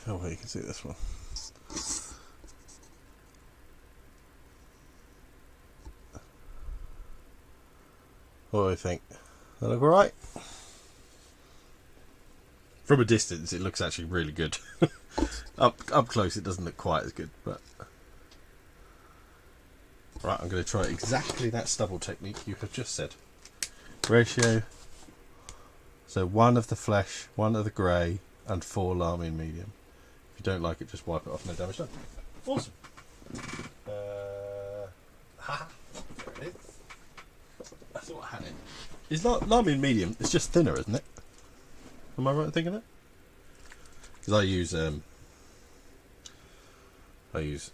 Oh, well, you can see this one. What do you think? That look alright? From a distance, it looks actually really good. Up close, it doesn't look quite as good, but right. I'm going to try exactly that stubble technique you have just said. Ratio. So 1 of the flesh, 1 of the grey, and 4 lime in medium. If you don't like it, just wipe it off. No damage done. Awesome. Haha. There it is. I thought I had it. It's not lime in medium. It's just thinner, isn't it? Am I right in thinking that? Because I use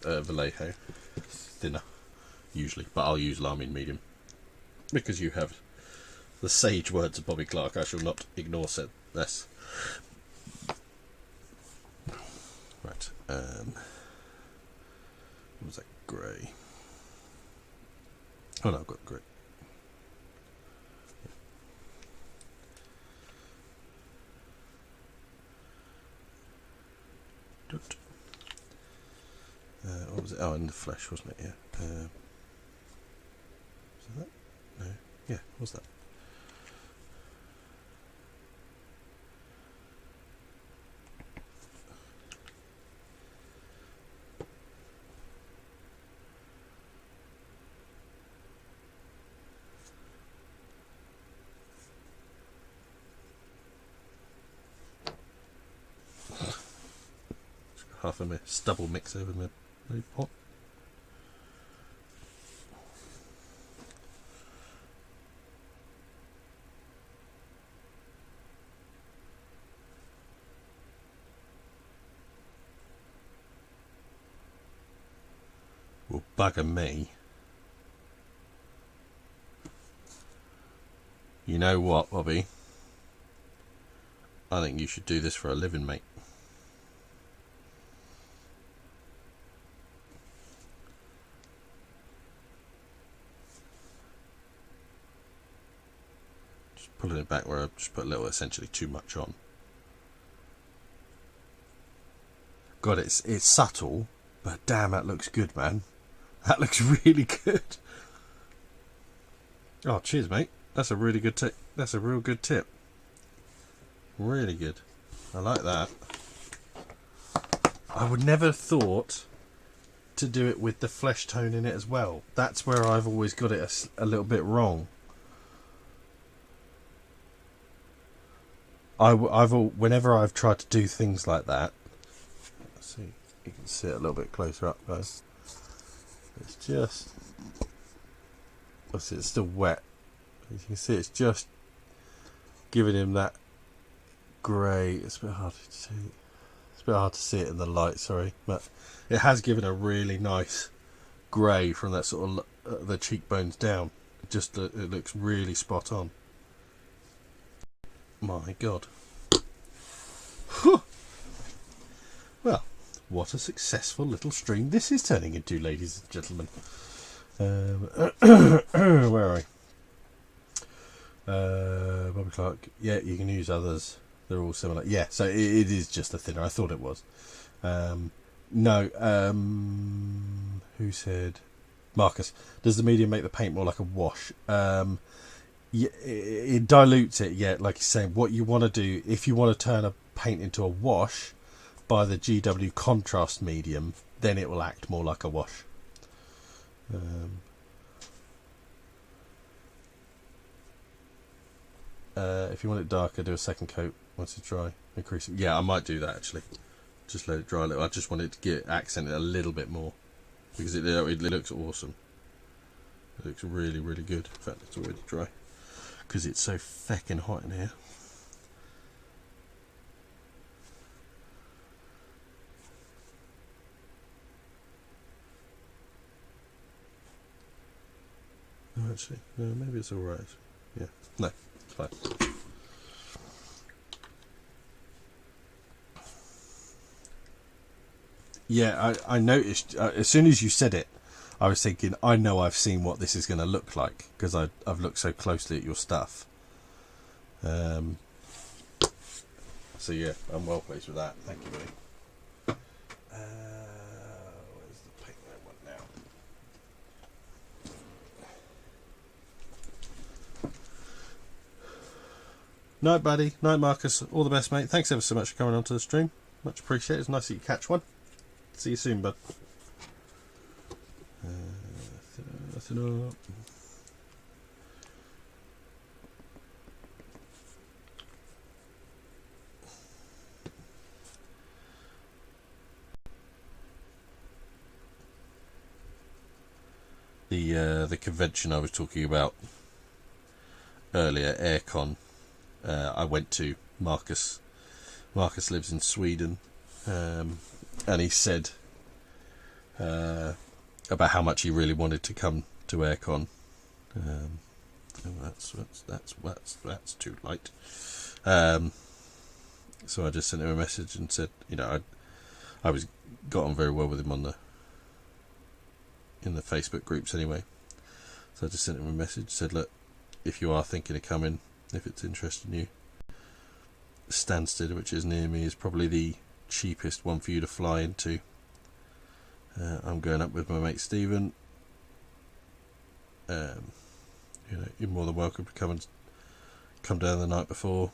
Vallejo thinner usually, but I'll use lime in medium because you have the sage words of Bobby Clark. I shall not ignore said less. Right. What was that? Grey. Oh no, I've got grey. What was it? Oh, in the flesh, wasn't it? Yeah. Was that? No. Yeah, what was that? Half of my stubble mix over my pot. Well, bugger me. You know what, Bobby? I think you should do this for a living, mate. Pulling it back where I just put a little, essentially too much on. God, it's subtle, but damn, that looks good, man. That looks really good. Oh, cheers, mate. That's a really good tip. That's a real good tip. Really good. I like that. I would never have thought to do it with the flesh tone in it as well. That's where I've always got it a little bit wrong. Whenever I've tried to do things like that, let's see, you can see it a little bit closer up, guys. It's just, obviously it's still wet. As you can see, it's just giving him that grey. It's a bit hard to see. It's a bit hard to see it in the light, sorry, but it has given a really nice grey from that sort of the cheekbones down. It looks really spot on. My God. Whew. Well, what a successful little stream this is turning into, ladies and gentlemen. Where are we? Bobby Clark. Yeah, you can use others. They're all similar. Yeah, so it is just a thinner. I thought it was. No. Who said? Marcus. Does the medium make the paint more like a wash? Yeah, it dilutes it. Yeah, like you're saying, what you want to do, if you want to turn a paint into a wash, by the GW contrast medium, then it will act more like a wash. If you want it darker, do a second coat once it's dry. Increase it. Yeah, I might do that actually. Just let it dry a little. I just want it to get accented a little bit more because it looks awesome. It looks really, really good. In fact, it's already dry because it's so feckin' hot in here. Oh, actually, no, maybe it's alright. Yeah, no, it's fine. Yeah, I noticed as soon as you said it, I was thinking, I know I've seen what this is going to look like because I've looked so closely at your stuff. So yeah, I'm well pleased with that. Thank you, buddy. Where's the paint I want now? Night, buddy. Night, Marcus. All the best, mate. Thanks ever so much for coming onto the stream. Much appreciated. It's nice that you catch one. See you soon, bud. Nothing up. The convention I was talking about earlier, Aircon, I went to. Marcus lives in Sweden, and he said about how much he really wanted to come to Aircon. That's too light. So I just sent him a message and said, I got on very well with him in the Facebook groups anyway. So I just sent him a message, said, look, if you are thinking of coming, if it's interesting you, Stansted, which is near me, is probably the cheapest one for you to fly into. I'm going up with my mate Stephen. You're more than welcome to come down the night before,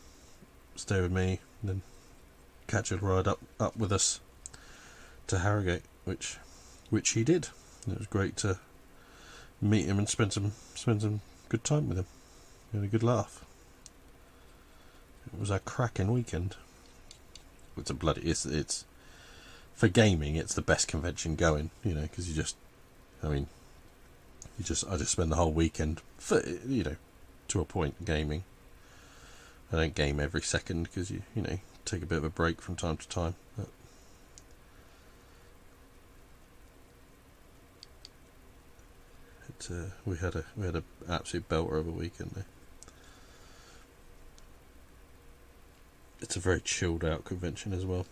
stay with me, and then catch a ride up with us to Harrogate, which he did. It was great to meet him and spend some good time with him. We had a good laugh. It was a cracking weekend. It's for gaming, it's the best convention going, because I just spend the whole weekend for, to a point gaming. I don't game every second because you take a bit of a break from time to time. But we had a absolute belter of a weekend there. It's a very chilled out convention as well.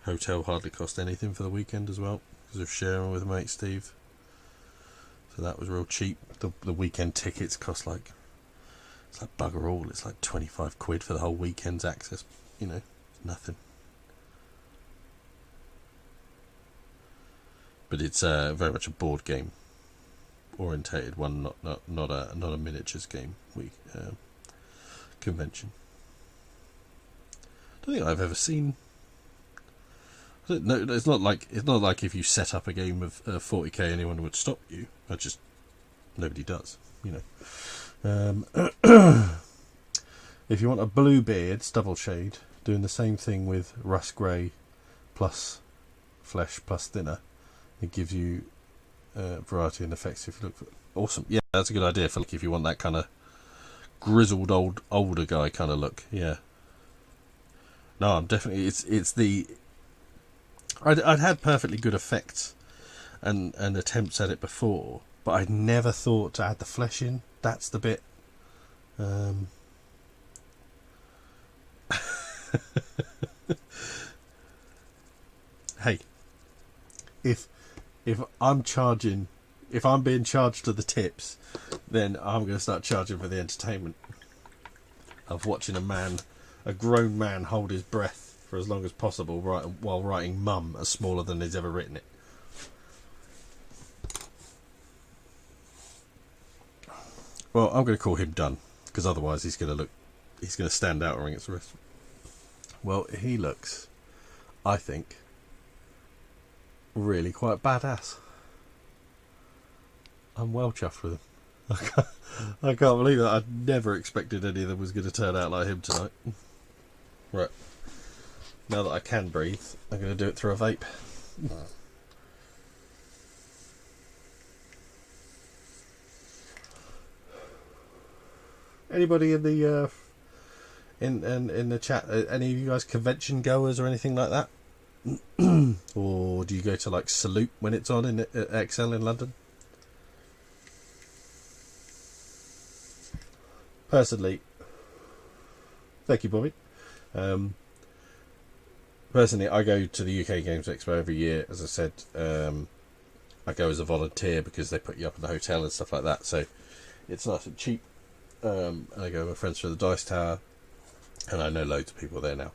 Hotel hardly cost anything for the weekend as well because of sharing with mate Steve. So that was real cheap. The weekend tickets cost it's like bugger all. It's like 25 quid for the whole weekend's access. Nothing. But it's very much a board game orientated one, not a miniatures game convention. I don't think I've ever seen. I No, it's not like if you set up a game of 40k, anyone would stop you. Nobody does, you know. If you want a blue beard, double shade, doing the same thing with rust grey plus flesh plus thinner, it gives you variety and effects. If you look for awesome, yeah, that's a good idea for if you want that kind of grizzled older guy kind of look. Yeah. No, I'm definitely it's the. I'd had perfectly good effects and attempts at it before, but I'd never thought to add the flesh in. That's the bit. Hey, if I'm being charged to the tips, then I'm going to start charging for the entertainment of watching a grown man hold his breath for as long as possible while writing mum as smaller than he's ever written it. Well, I'm going to call him done, because otherwise he's going to stand out and its wrist. Well, he looks, I think, really quite badass. I'm well chuffed with him. I can't believe it. I never expected any of them was going to turn out like him tonight. Right. Now that I can breathe, I'm going to do it through a vape. Anybody in the in the chat? Any of you guys convention goers or anything like that? Or do you go to like Salute when it's on at XL in London? Personally, thank you, Bobby. Personally, I go to the UK Games Expo every year. As I said, I go as a volunteer because they put you up in the hotel and stuff like that. So it's nice and cheap. And I go with my friends from the Dice Tower, and I know loads of people there now.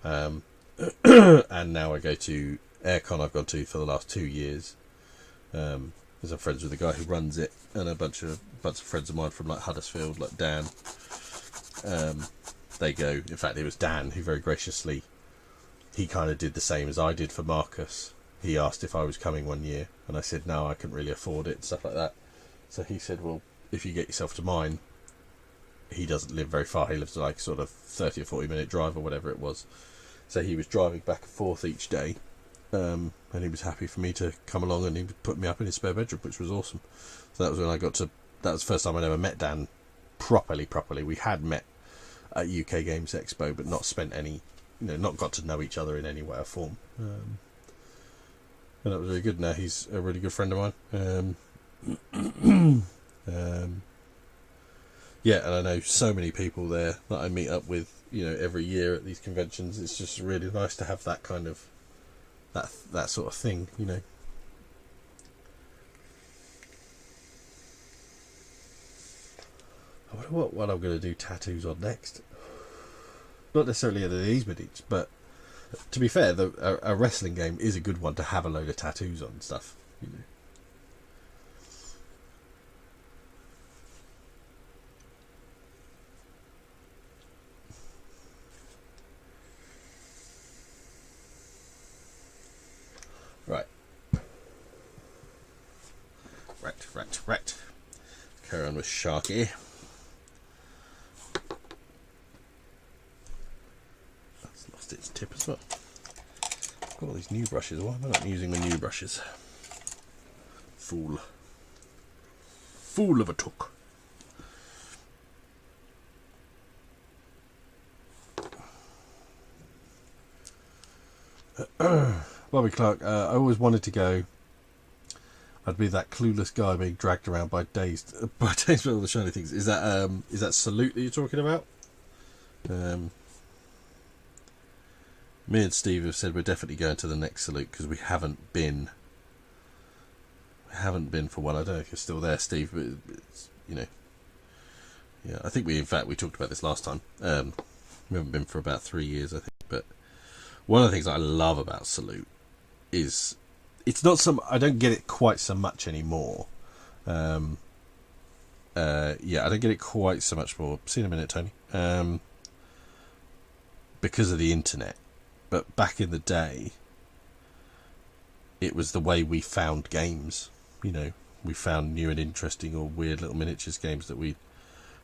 And now I go to Aircon. I've gone to for the last 2 years. Because I'm friends with the guy who runs it, and a bunch of friends of mine from like Huddersfield, like Dan. They go. In fact, it was Dan who very graciously, he kind of did the same as I did for Marcus. He asked if I was coming one year, and I said no, I couldn't really afford it and stuff like that. So he said, well, if you get yourself to mine. He doesn't live very far. He lives like sort of 30 or 40 minute drive or whatever it was. So he was driving back and forth each day, and he was happy for me to come along, and he put me up in his spare bedroom, which was awesome. So that was when that was the first time I'd ever met Dan properly. We had met at UK Games Expo, but not spent any, not got to know each other in any way or form. And that was really good. Now he's a really good friend of mine. Yeah, and I know so many people there that I meet up with, every year at these conventions. It's just really nice to have that kind of, that sort of thing, I wonder what I'm going to do tattoos on next. Not necessarily any of these minutes, but to be fair, a wrestling game is a good one to have a load of tattoos on and stuff, Right. Carry on with Sharky. That's lost its tip as well. I've got all these new brushes. Why am I not using my new brushes? Fool of a took. Bobby Clark. I always wanted to go. I'd be that clueless guy being dragged around by dazed with all the shiny things. Is that Salute that you're talking about? Me and Steve have said we're definitely going to the next Salute because we haven't been for one. I don't know if you're still there, Steve, but it's, yeah. I think we talked about this last time. We haven't been for about 3 years, I think. But one of the things I love about Salute is. It's not I don't get it quite so much anymore. Yeah, I don't get it quite so much more. See you in a minute, Tony. Because of the internet. But back in the day, it was the way we found games. You know, we found new and interesting or weird little miniatures games that we'd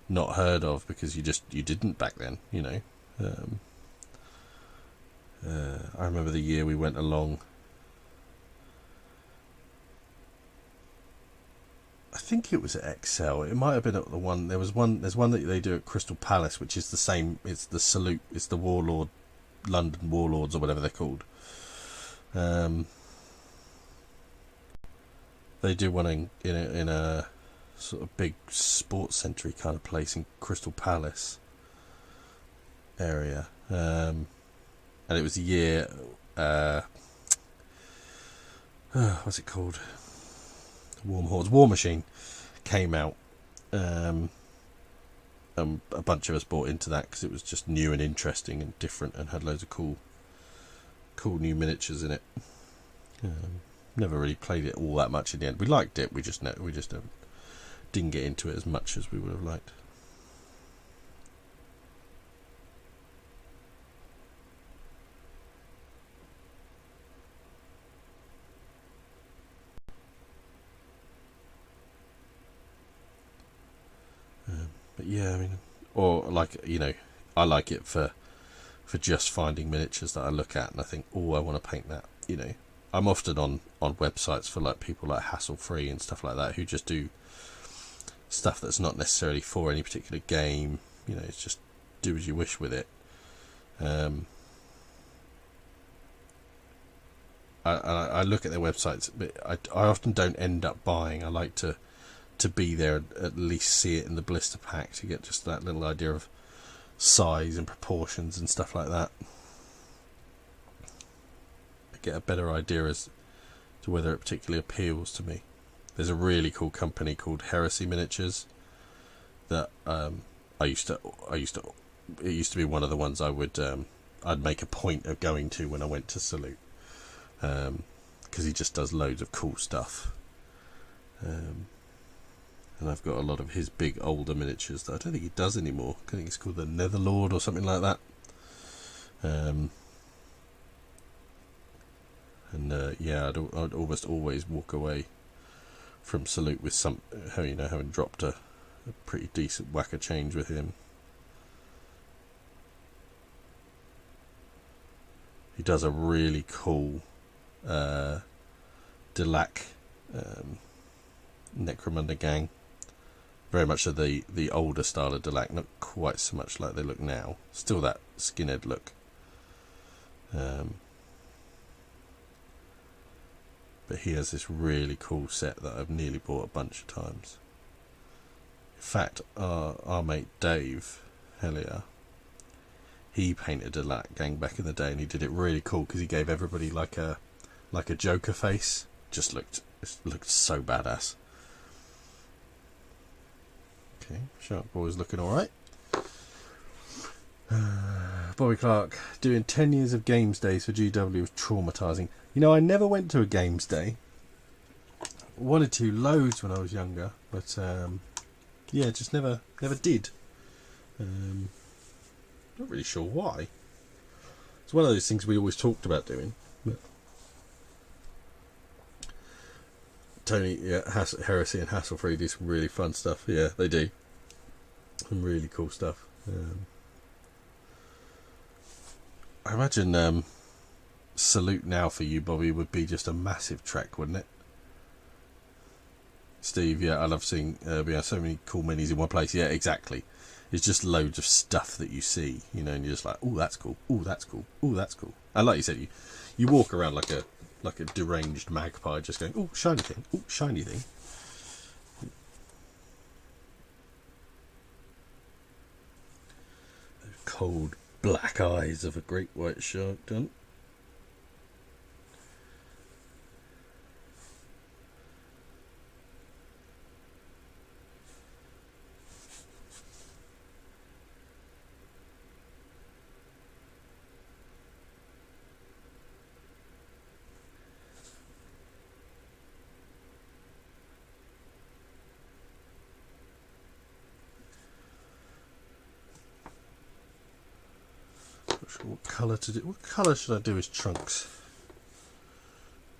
not heard of because you didn't back then. You know, I remember the year we went along. I think it was at Excel. It might have been at the one. There's one that they do at Crystal Palace, which is the same. It's the Salute. It's the Warlord, London Warlords or whatever they're called. They do one in a sort of big sports centre kind of place in Crystal Palace area, and it was a year. What's it called? Warm Hordes War Machine came out, a bunch of us bought into that because it was just new and interesting and different and had loads of cool new miniatures in it. Never really played it all that much in the end. We liked it, we just didn't get into it as much as we would have liked. But yeah, I mean, or like, you know, I like it for just finding miniatures that I look at and I think, oh, I want to paint that. You know, I'm often on websites for like people like Hassle Free and stuff like that who just do stuff that's not necessarily for any particular game. You know, it's just do as you wish with it. I look at their websites, but I often don't end up buying. I like to be there and at least see it in the blister pack to get just that little idea of size and proportions and stuff like that. I get a better idea as to whether it particularly appeals to me. There's a really cool company called Heresy Miniatures that it used to be one of the ones I'd make a point of going to when I went to Salute, because he just does loads of cool stuff. And I've got a lot of his big older miniatures that I don't think he does anymore. I think it's called the Netherlord or something like that. Yeah, I'd almost always walk away from Salute with some, you know, having dropped a pretty decent whack of change with him. He does a really cool Delac Necromunda gang. Very much of the older style of Delac, not quite so much like they look now. Still that skinhead look. But he has this really cool set that I've nearly bought a bunch of times. In fact, our mate Dave Hellier, he painted a Delac gang back in the day, and he did it really cool because he gave everybody like a Joker face. It looked so badass. Okay, Shark Boy's looking alright. Bobby Clark, doing 10 years of games days for GW was traumatising. You know, I never went to a games day. Wanted to loads when I was younger, but yeah, just never did. Not really sure why. It's one of those things we always talked about doing. But Tony, yeah, Heresy and Hassle Free do some really fun stuff. Yeah, they do. Some really cool stuff. I imagine Salute now for you, Bobby, would be just a massive trek, wouldn't it? Steve, yeah, I love seeing we have so many cool minis in one place. Yeah, exactly. It's just loads of stuff that you see, you know, and you're just like, oh, that's cool. Oh, that's cool. Oh, that's cool. And like you said, you walk around like a deranged magpie, just going, oh, shiny thing. Oh, shiny thing. Cold black eyes of a great white shark done. Not sure what colour to do. What colour should I do his trunks?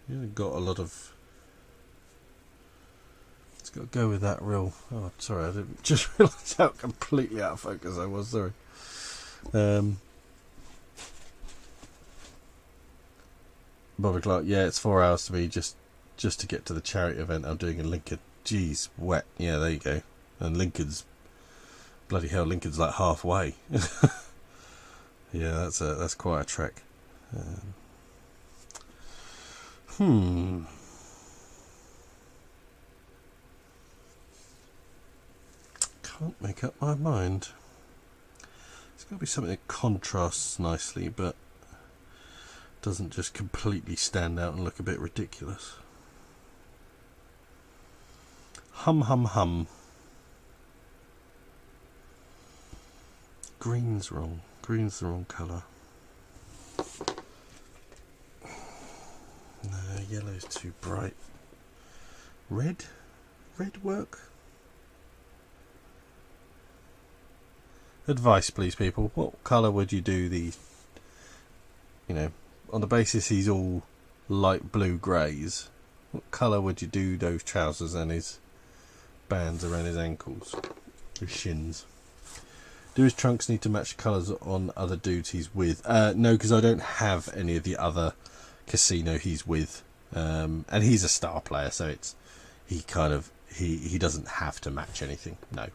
You haven't got a lot of. It's got to go with that real. Oh, sorry, I didn't just realise how completely out of focus I was. Sorry. Bobby Clark. Yeah, it's 4 hours to me just to get to the charity event I'm doing in Lincoln. Jeez, wet. Yeah, there you go. And Lincoln's bloody hell. Lincoln's like halfway. Yeah, that's quite a trek. Can't make up my mind. It's got to be something that contrasts nicely, but doesn't just completely stand out and look a bit ridiculous. Hum hum hum. Green's wrong. Green's the wrong colour. No, yellow's too bright. Red? Red work? Advice, please, people. What colour would you do the... You know, on the basis he's all light blue greys, what colour would you do those trousers and his bands around his ankles? His shins. Do his trunks need to match colours on other dudes he's with? No, because I don't have any of the other casino he's with. And he's a star player, so it's he doesn't have to match anything. No.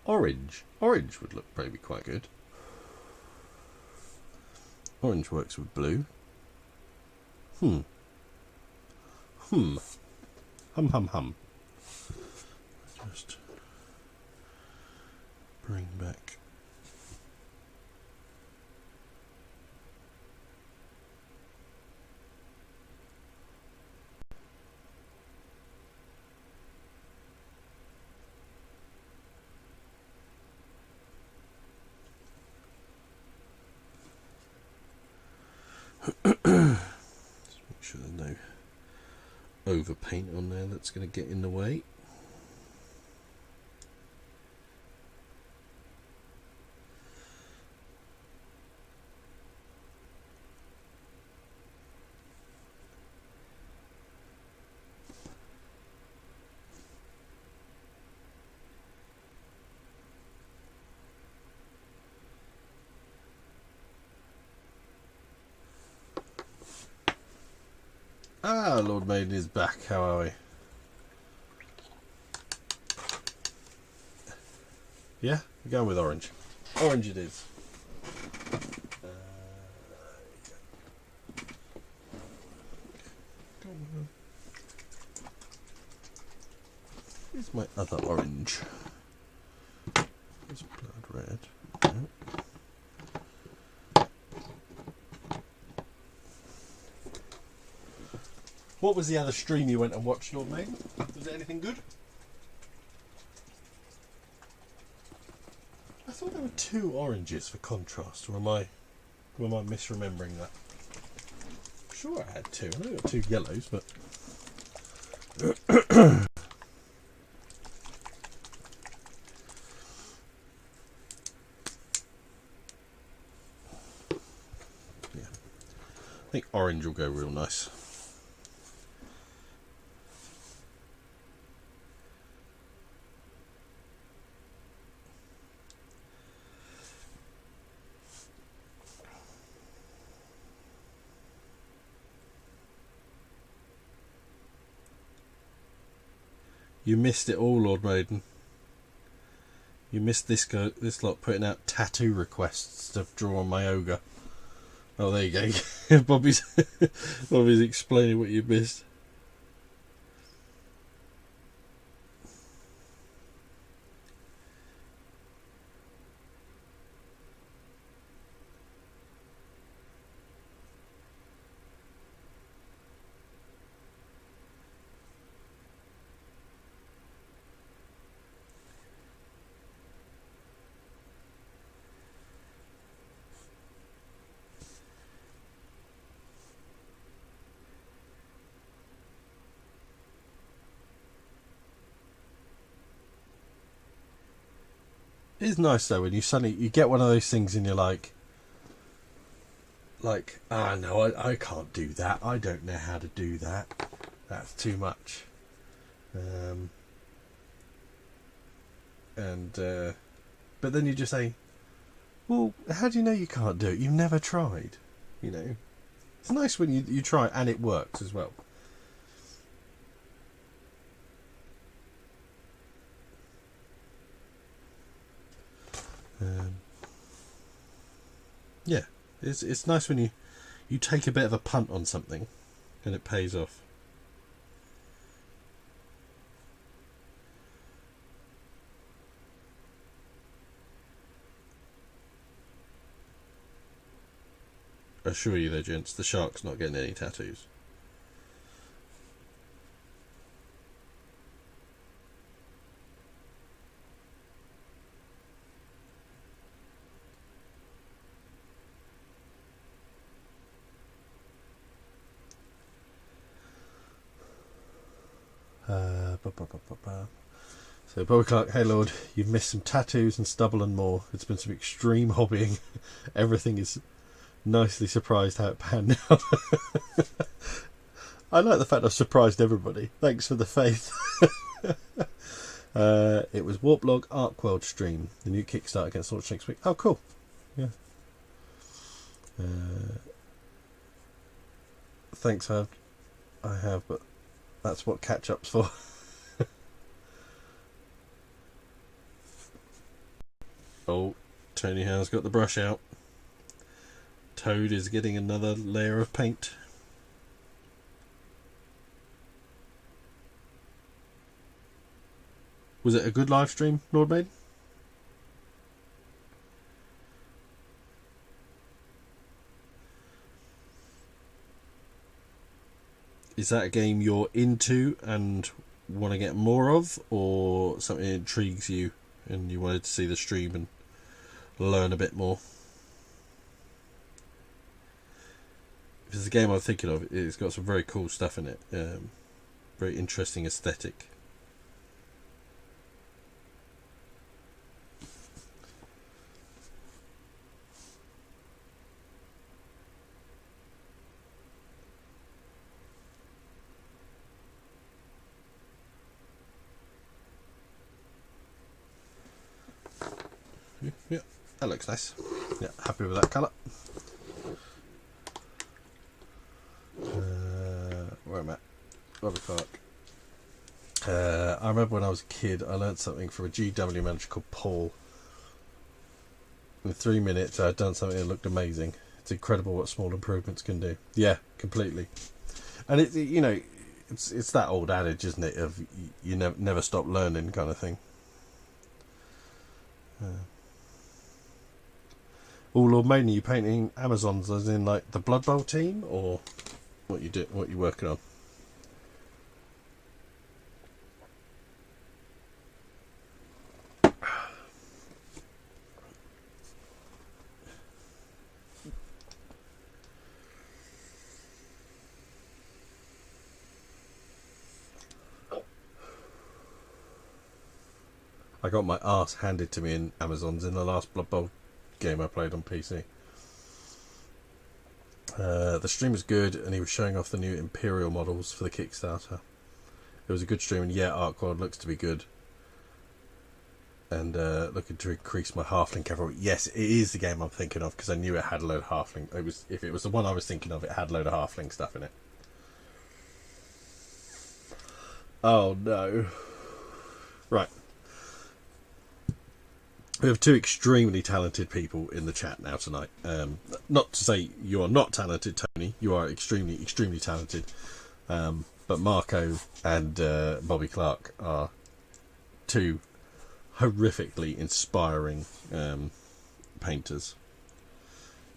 Orange. Orange would look maybe quite good. Orange works with blue. Hum hum hum. Just bring back. Just make sure there's no overpaint on there that's going to get in the way. Ah, Lord Maiden is back. How are we? Yeah, we're going with orange. Orange it is. Here's my other orange. It's blood red. No. What was the other stream you went and watched, Lord Maiden? Was it anything good? I thought there were 2 oranges for contrast, or am I misremembering that? I'm sure I had 2. I know I got 2 yellows, but yeah, I think orange will go real nice. You missed it all, Lord Maiden. You missed this lot putting out tattoo requests to draw on my ogre. Oh, there you go. Bobby's explaining what you missed. It's nice though when you suddenly you get one of those things and you're like, no, I can't do that. I don't know how to do that. That's too much. But then you just say, well, how do you know you can't do it? You've never tried. You know, it's nice when you try and it works as well. Yeah, it's nice when you take a bit of a punt on something and it pays off. I assure you though, gents, the shark's not getting any tattoos. So Bobby Clark, hey Lord, you've missed some tattoos and stubble and more. It's been some extreme hobbying. Everything is nicely surprised how it panned out. I like the fact I've surprised everybody. Thanks for the faith. It was Warplog Arcworld stream, the new Kickstarter gets launched next week. Oh, cool. Yeah. Thanks, I have, but that's what catch-up's for. Oh, Tony has got the brush out. Toad is getting another layer of paint. Was it a good live stream, Lord Maid? Is that a game you're into and want to get more of, or something that intrigues you and you wanted to see the stream and learn a bit more? If it's a game I'm thinking of, it's got some very cool stuff in it. Very interesting aesthetic. Yeah, that looks nice. Yeah, happy with that colour. Where am I? Bobby Clark. I remember when I was a kid, I learnt something from a GW manager called Paul. In 3 minutes, I'd done something that looked amazing. It's incredible what small improvements can do. Yeah, completely. And it's that old adage, isn't it? Of you never stop learning, kind of thing. Lord Maiden, are you painting Amazons as in like the Blood Bowl team, or what you working on? I got my arse handed to me in Amazons in the last Blood Bowl game I played on PC. The stream was good, and he was showing off the new Imperial models for the Kickstarter. It was a good stream, and yeah, Arcworld looks to be good. And looking to increase my halfling cavalry. Yes, it is the game I'm thinking of, because I knew it had a load of halfling. If it was the one I was thinking of, it had a load of halfling stuff in it. Oh no. Right. We have two extremely talented people in the chat now tonight. Not to say you are not talented, Tony. You are extremely, extremely talented. But Marco and Bobby Clark are two horrifically inspiring painters.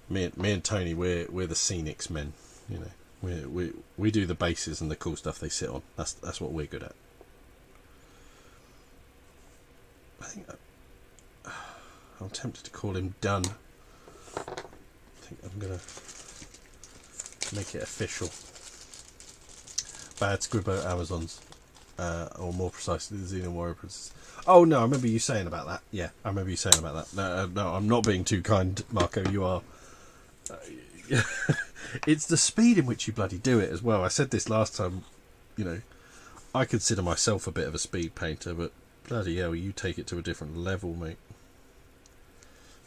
Me and Tony, we're the scenics men. You know, we do the bases and the cool stuff they sit on. That's what we're good at. I think I'm tempted to call him done. I think I'm gonna make it official. Bad Squibbo Amazons. or more precisely, the Xenon Warrior Princess. Oh no, I remember you saying about that. Yeah, I remember you saying about that. No, I'm not being too kind, Marco. You are. It's the speed in which you bloody do it as well. I said this last time. You know, I consider myself a bit of a speed painter, but bloody hell, you take it to a different level, mate.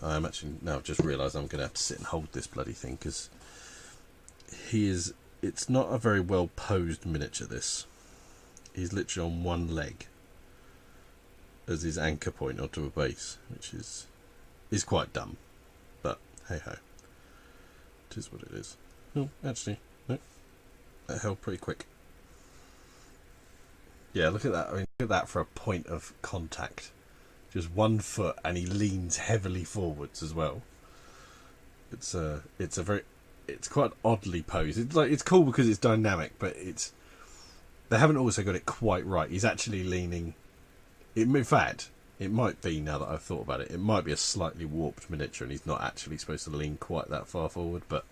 I'm actually now I've just realised I'm going to have to sit and hold this bloody thing because it's not a very well posed miniature. This. He's literally on one leg as his anchor point onto a base, which is quite dumb, but hey ho, it is what it is. Oh, actually, no, that held pretty quick. Yeah, look at that. I mean, look at that for a point of contact. Just 1 foot, and he leans heavily forwards as well. It's quite oddly posed. It's cool because it's dynamic, but they haven't also got it quite right. He's actually leaning. In fact, it might be, now that I've thought about it, it might be a slightly warped miniature, and he's not actually supposed to lean quite that far forward. But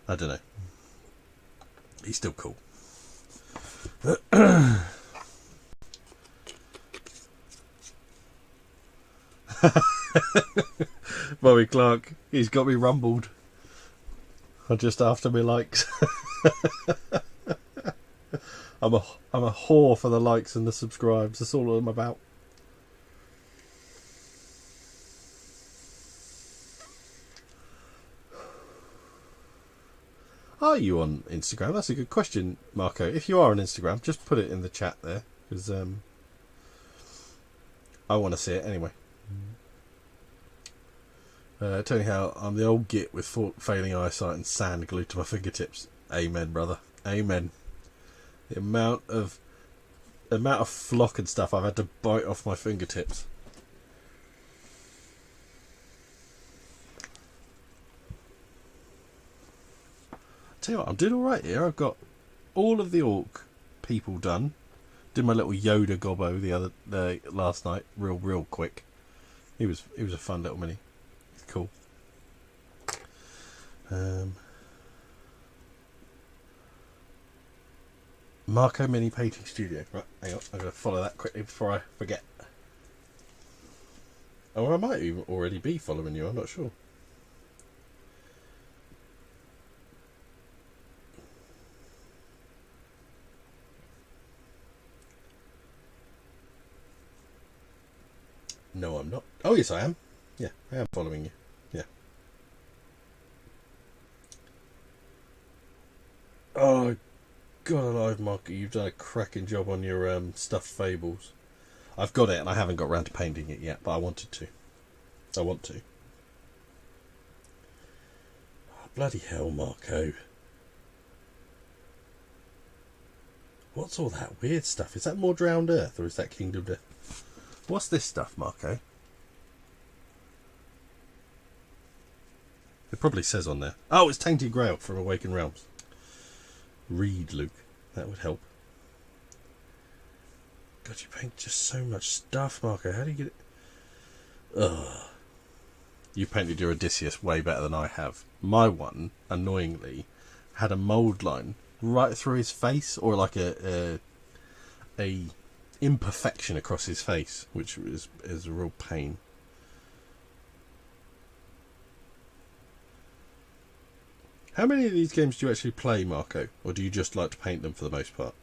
I don't know. He's still cool. Bobby Clark, he's got me rumbled. I'm just after me likes. I'm a whore for the likes and the subscribes. That's all I'm about. Are you on Instagram? That's a good question, Marco. If you are on Instagram, just put it in the chat there, because I want to see it anyway. Telling how I'm the old git with failing eyesight and sand glued to my fingertips. Amen, brother. Amen. The amount of flock and stuff I've had to bite off my fingertips. Tell you what, I'm doing all right here. I've got all of the orc people done. Did my little Yoda gobbo last night, real quick. He was a fun little mini. Cool. Marco Mini Painting Studio. Right, hang on. I'm going to follow that quickly before I forget. Oh, I might even already be following you. I'm not sure. No, I'm not. Oh, yes, I am. Yeah, I am following you. Yeah. Oh, God alive, Marco, you've done a cracking job on your stuffed fables. I've got it, and I haven't got round to painting it yet, but I wanted to. I want to. Oh, bloody hell, Marco. What's all that weird stuff? Is that more Drowned Earth, or is that Kingdom Death? What's this stuff, Marco? It probably says on there. Oh, it's Tainted Grail from Awakened Realms. Read, Luke. That would help. God, you paint just so much stuff, Marco. How do you get it? Ugh. You painted your Odysseus way better than I have. My one, annoyingly, had a mould line right through his face, or like a imperfection across his face, which is a real pain. How many of these games do you actually play, Marco? Or do you just like to paint them for the most part?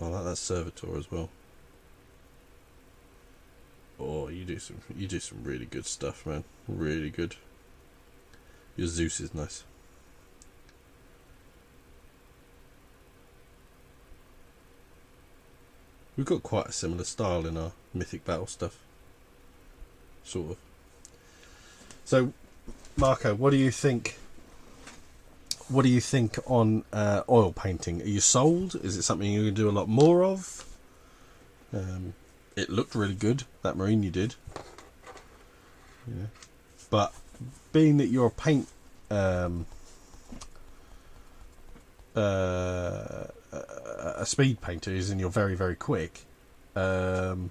I like that Servitor as well. Oh, you do some really good stuff, man. Really good. Your Zeus is nice. We've got quite a similar style in our Mythic Battle stuff. Sort of. So, Marco, what do you think? What do you think on oil painting? Are you sold? Is it something you're going to do a lot more of? It looked really good, that marine you did. Yeah. But being that you're a speed painter, is, and you're very, very quick. Does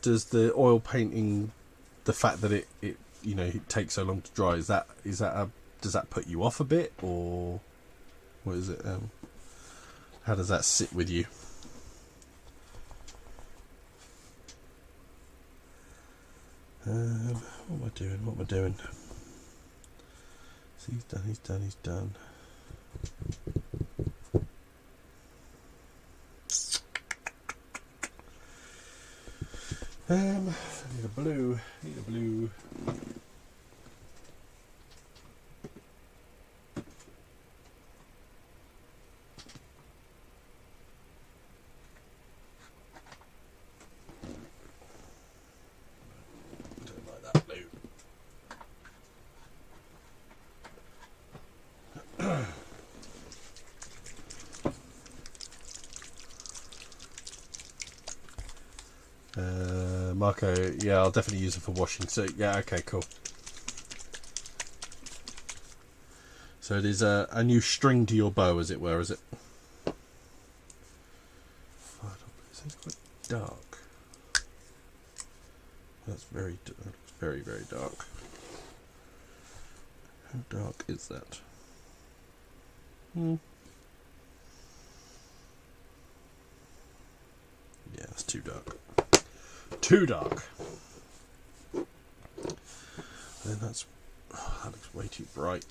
the oil painting, the fact that it takes so long to dry, does that put you off a bit, or? What is it? How does that sit with you? What am I doing? What am I doing? So he's done, he's done, he's done. Need a blue. Need a blue. Don't like that blue. Marco, yeah, I'll definitely use it for washing. So yeah, okay, cool. So it is a new string to your bow, as it were, is it? It's quite dark. That's very dark. How dark is that? Yeah, that's too dark. Too dark. Then that looks way too bright.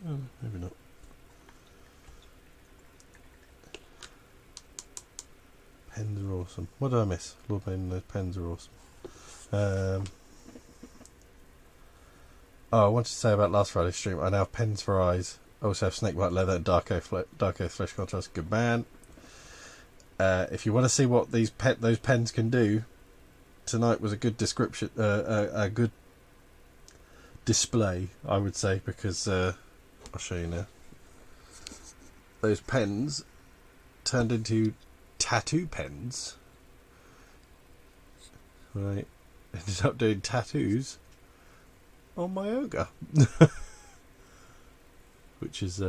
Oh, maybe not. Pens are awesome. What did I miss? Lord Bane, those pens are awesome. I wanted to say about last Friday's stream, I now have pens for eyes. I also have snakebite leather and dark oak flesh contrast. Good man. If you want to see what those pens can do, tonight was a good description, a good display, I would say, because I'll show you now. Those pens turned into tattoo pens. Right, ended up doing tattoos on my ogre. Which is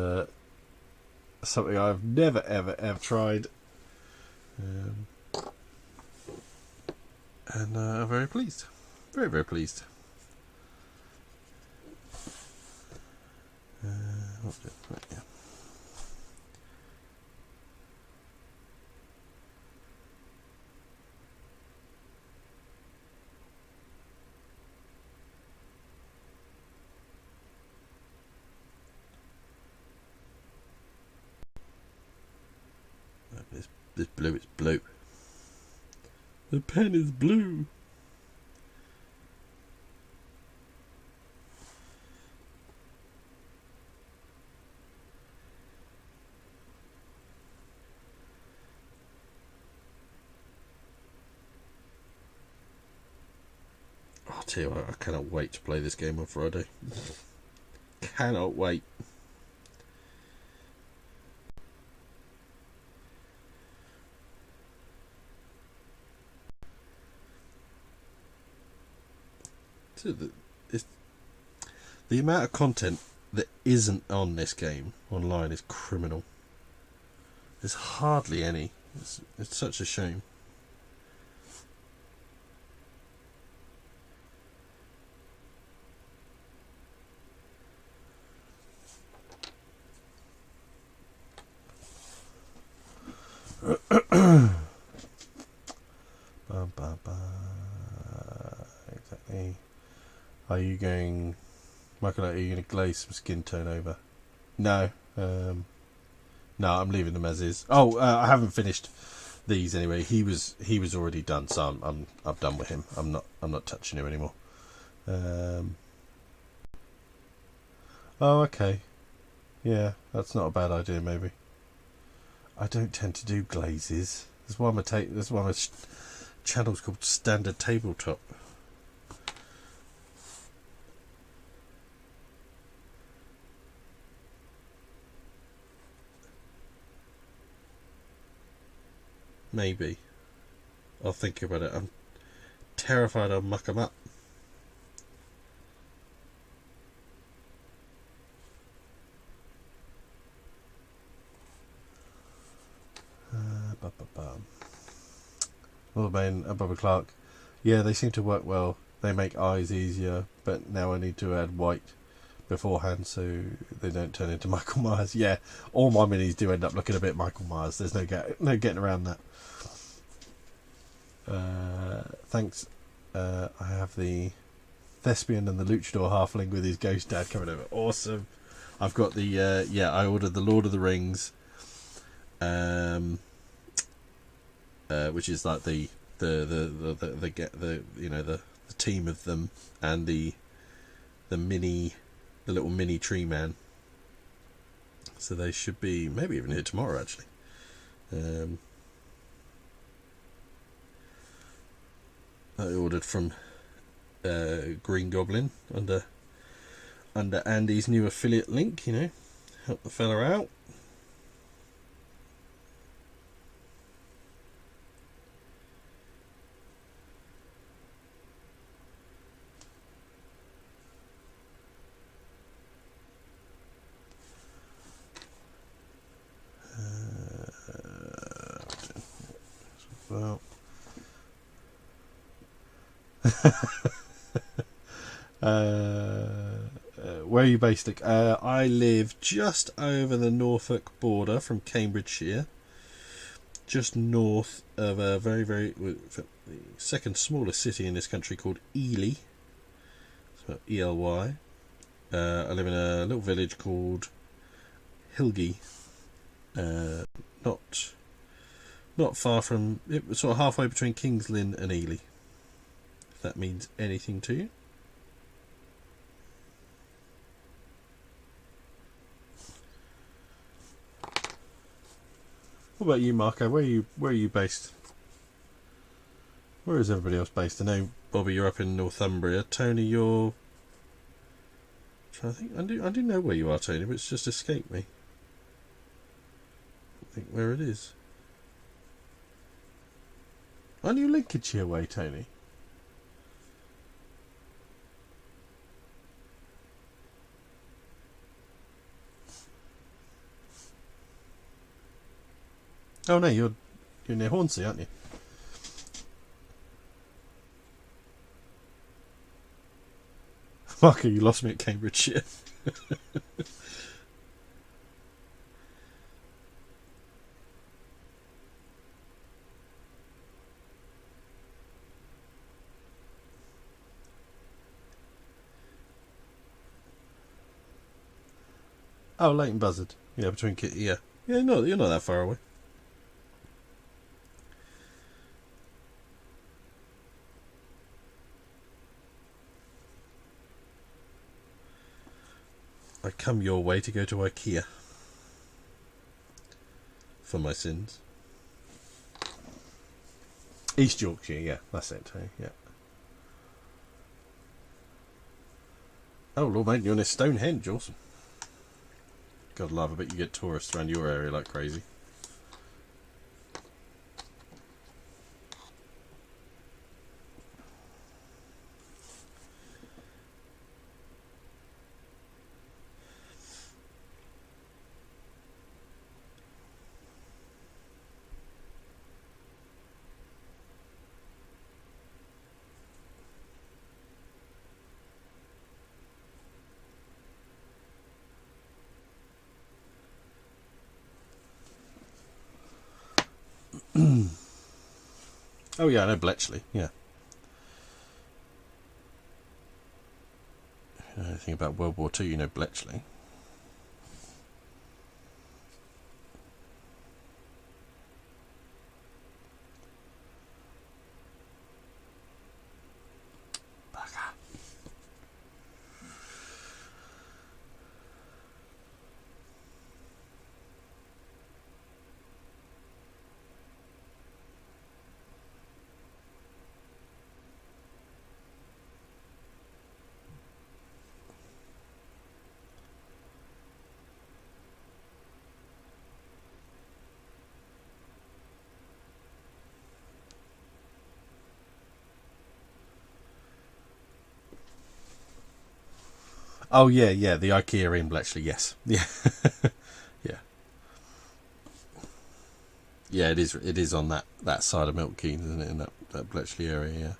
something I've never ever tried, and I'm very pleased, very pleased. What's it? Right, yeah. This blue is blue. The pen is blue. I'll tell you what, I cannot wait to play this game on Friday. Cannot wait. So the amount of content that isn't on this game online is criminal. There's hardly any. It's such a shame. Exactly. Are you going, Michael? Are you going to glaze some skin tone over? No. No, I'm leaving them as is. Oh, I haven't finished these anyway. He was already done, so I'm done with him. I'm not touching him anymore. Oh, okay. Yeah, that's not a bad idea. Maybe. I don't tend to do glazes. That's why my channel's called Standard Tabletop. Maybe. I'll think about it. I'm terrified I'll muck them up. Lord Bane and Bobby Clark. Yeah, they seem to work well they make eyes easier, but now I need to add white beforehand so they don't turn into Michael Myers. Yeah, all my minis do end up looking a bit Michael Myers. There's no getting around that. Thanks. I have the Thespian and the Luchador halfling with his ghost dad coming over. Awesome. I've got the I ordered the Lord of the Rings, which is like the team of them, and the little mini tree man. So they should be maybe even here tomorrow actually. I ordered from Green Goblin under Andy's new affiliate link, help the fella out. Well. Where are you based, Nick? I live just over the Norfolk border from Cambridgeshire, just north of a the second smallest city in this country called Ely. So Ely. I live in a little village called Hilgy. Not far from it, sort of halfway between Kings Lynn and Ely. If that means anything to you. What about you, Marco? Where are you based? Where is everybody else based? I know, Bobby, you're up in Northumbria. Tony, you're... I'm trying to think. I do know where you are, Tony, but it's just escaped me. I think where it is. Aren't you Lincolnshire way, Tony? Oh no, you're near Hornsey, aren't you? Marco, you lost me at Cambridgeshire. Oh, Leighton Buzzard. Yeah, between no, you're not that far away. I come your way to go to IKEA for my sins. East Yorkshire, yeah, that's it, yeah. Oh, Lord, mate, you're near Stonehenge, awesome. God love, I bet you get tourists around your area like crazy. Oh yeah, I know Bletchley, yeah. If you know anything about World War II, you know Bletchley. Oh yeah, the IKEA in Bletchley, yes. Yeah. Yeah, it is on that side of Milton Keynes, isn't it, in that Bletchley area, yeah.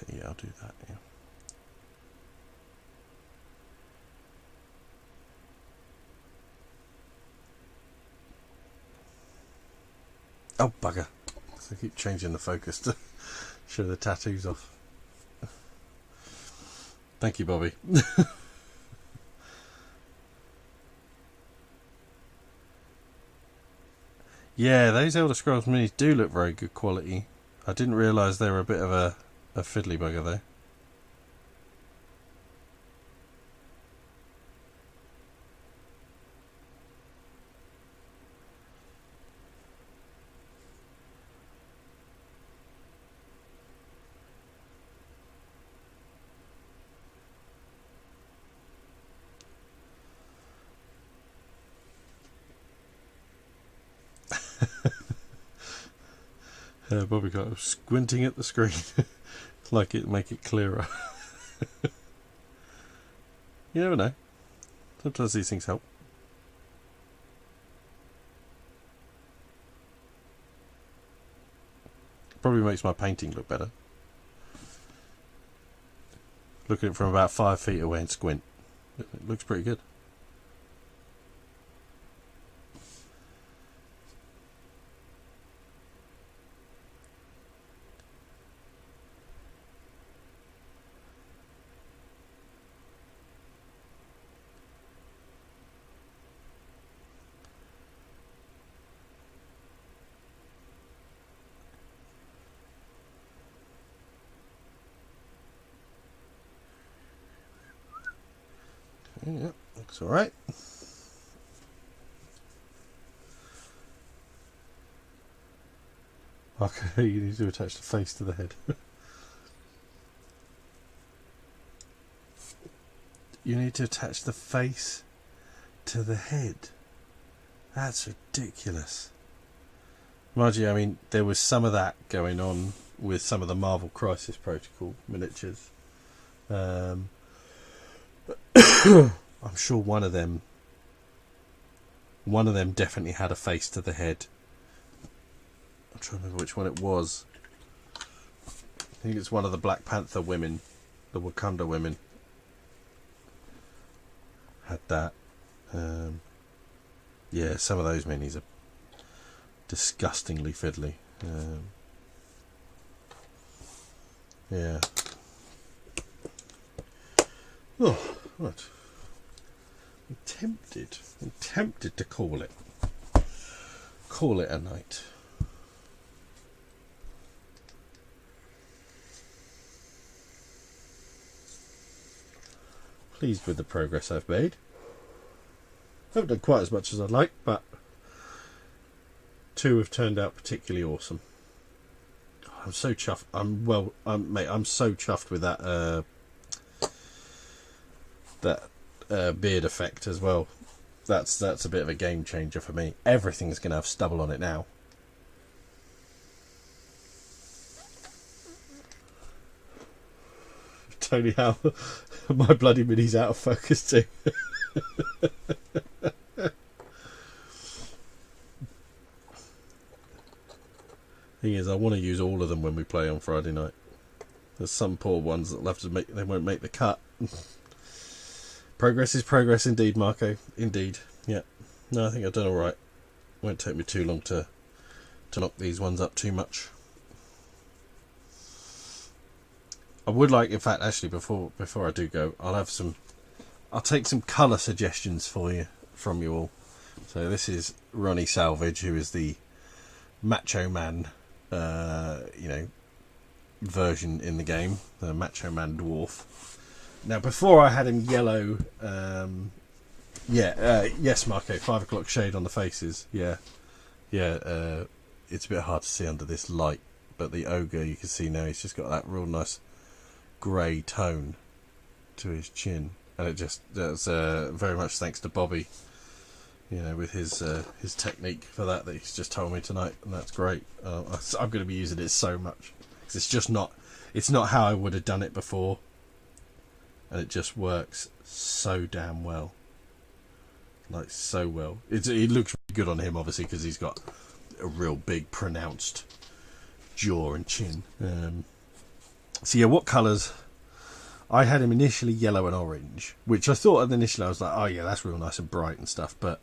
Okay, yeah, I'll do that, yeah. Oh, bugger. So I keep changing the focus to show the tattoos off. Thank you, Bobby. Yeah, those Elder Scrolls minis do look very good quality. I didn't realise they were a bit of a fiddly bugger though. Bobby got squinting at the screen like it make it clearer. You never know. Sometimes these things help. Probably makes my painting look better. Look at it from about 5 feet away and squint. It looks pretty good. Yeah, looks alright. Okay, you need to attach the face to the head. You need to attach the face to the head. That's ridiculous. Mind you, I mean, there was some of that going on with some of the Marvel Crisis Protocol miniatures. I'm sure one of them definitely had a face to the head. I'm trying to remember which one it was. I think it's one of the Black Panther women, the Wakanda women, had that. Yeah, some of those minis are disgustingly fiddly. Yeah. Oh, what? I'm tempted to call it a night. Pleased with the progress I've made. Haven't done quite as much as I'd like, but 2 have turned out particularly awesome. I'm so chuffed. Mate, I'm so chuffed with that beard effect as well. That's a bit of a game changer for me. Everything's going to have stubble on it now. Tony, how my bloody mini's out of focus too. Thing is, I want to use all of them when we play on Friday night. There's some poor ones that won't make the cut. Progress is progress indeed, Marco. Indeed. Yeah. No, I think I've done alright. Won't take me too long to knock these ones up too much. I would like, in fact, actually, before I do go, I'll take some colour suggestions from you all. So this is Ronnie Salvage, who is the Macho Man, version in the game, the Macho Man dwarf. Now, before I had him yellow, yes, Marco, 5 o'clock shade on the faces. Yeah, it's a bit hard to see under this light, but the ogre, you can see now, he's just got that real nice grey tone to his chin, and that's very much thanks to Bobby, with his technique for that he's just told me tonight, and that's great. I'm going to be using it so much, because it's not how I would have done it before, and it just works so damn well, like so well. It looks really good on him, obviously, because he's got a real big pronounced jaw and chin. So yeah, what colours? I had him initially yellow and orange, which I thought initially I was like, oh yeah, that's real nice and bright and stuff, but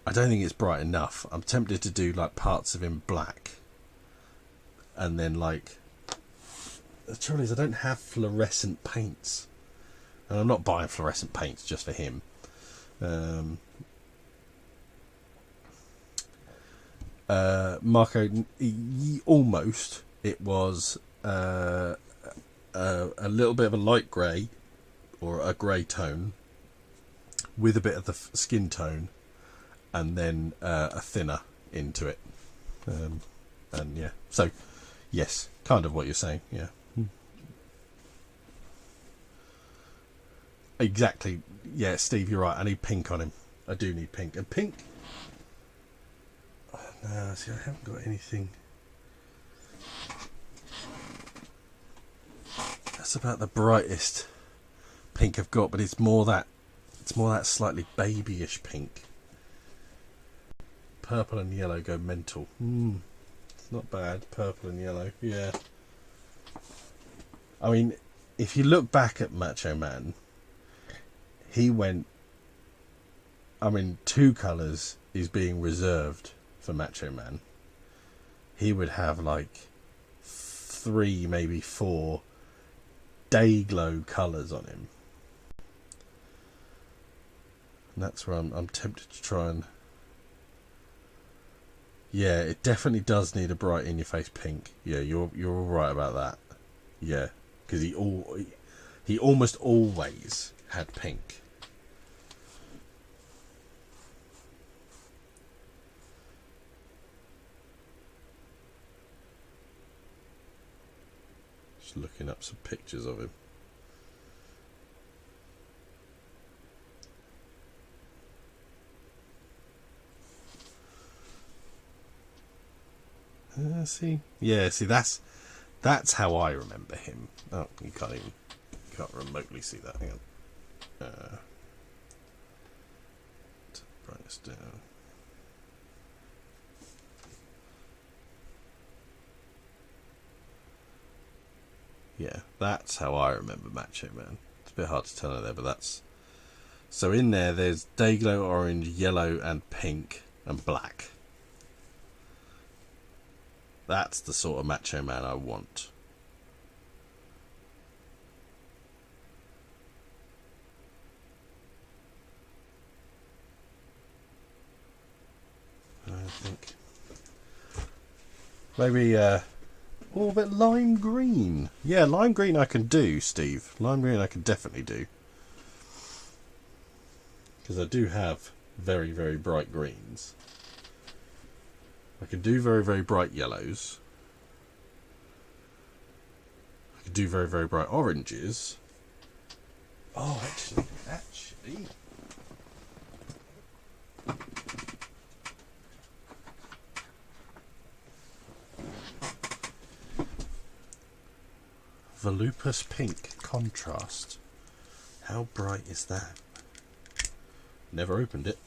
I don't think it's bright enough. I'm tempted to do like parts of him black, and then like, the trouble is I don't have fluorescent paints, and I'm not buying fluorescent paints just for him. Marco, almost, it was a little bit of a light grey or a grey tone with a bit of the skin tone, and then a thinner into it, and yeah, so yes, kind of what you're saying. Yeah, exactly. Yeah, Steve, you're right. I need pink on him. I do need pink. And pink, no, see, I haven't got anything. That's about the brightest pink I've got, but it's more that slightly babyish pink. Purple and yellow go mental. It's not bad. Purple and yellow, yeah. I mean, if you look back at Macho Man, he went, I mean, 2 colours is being reserved for Macho Man. He would have like 3, maybe 4 day glow colours on him. And that's where I'm tempted to try and... Yeah, it definitely does need a bright in-your-face pink. Yeah, you're all right about that. Yeah, because he almost always had pink. Just looking up some pictures of him. See, yeah, see, that's how I remember him. Oh, you can't remotely see that. Hang on. Brightness down. Yeah, that's how I remember Macho Man. It's a bit hard to tell there, but that's... So in there's Dayglow orange, yellow and pink and black. That's the sort of Macho Man I want. I think maybe a bit lime green. Yeah, lime green I can do, Steve. Lime green I can definitely do, because I do have very, very bright greens. I can do very, very bright yellows. I can do very, very bright oranges. Oh, actually. Volupus pink contrast. How bright is that? Never opened it.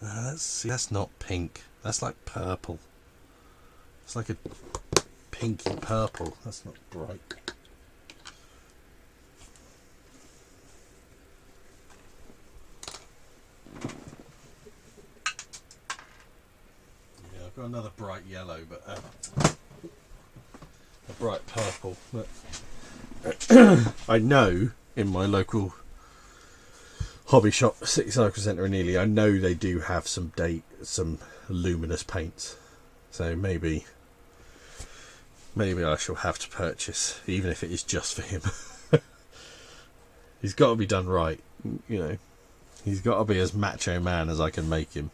Let's see. That's not pink. That's like purple. It's like a pinky purple. That's not bright. Yeah, I've got another bright yellow, but a bright purple. But I know in my local hobby shop, City Cycle Centre in Ely, I know they do have some luminous paints, so maybe I shall have to purchase, even if it is just for him. He's got to be done right, you know. He's got to be as Macho Man as I can make him.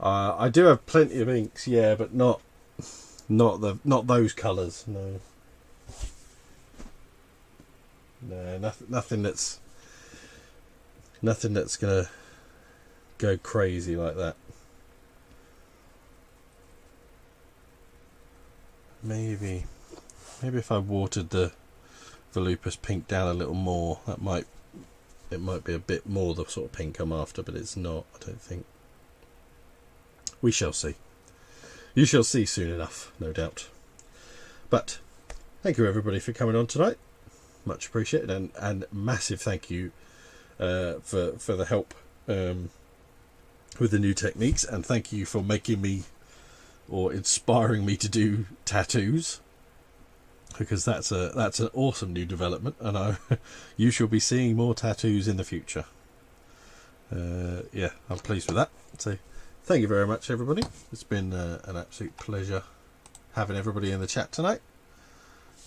I do have plenty of inks, yeah, but not those colours. No, nothing that's gonna go crazy like that. Maybe if I watered the Volupus pink down a little more, that might It might be a bit more the sort of pink I'm after, but it's not, I don't think. We shall see. You shall see soon enough, no doubt. But thank you everybody for coming on tonight. Much appreciated, and massive thank you for the help with the new techniques, and thank you for making me or inspiring me to do tattoos, because that's an awesome new development, and you shall be seeing more tattoos in the future. Yeah, I'm pleased with that. So thank you very much everybody. It's been an absolute pleasure having everybody in the chat tonight,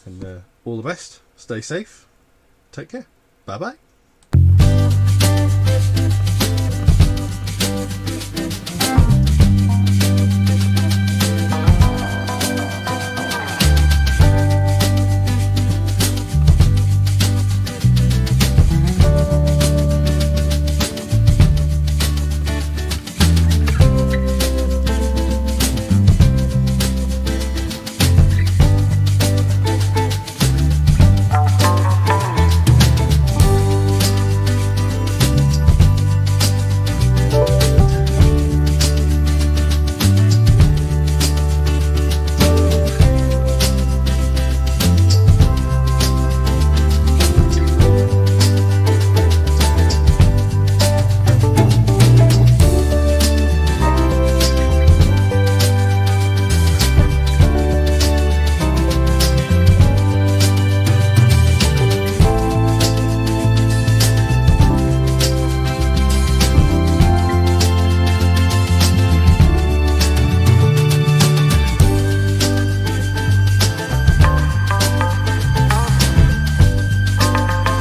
and all the best. Stay safe, take care, bye bye.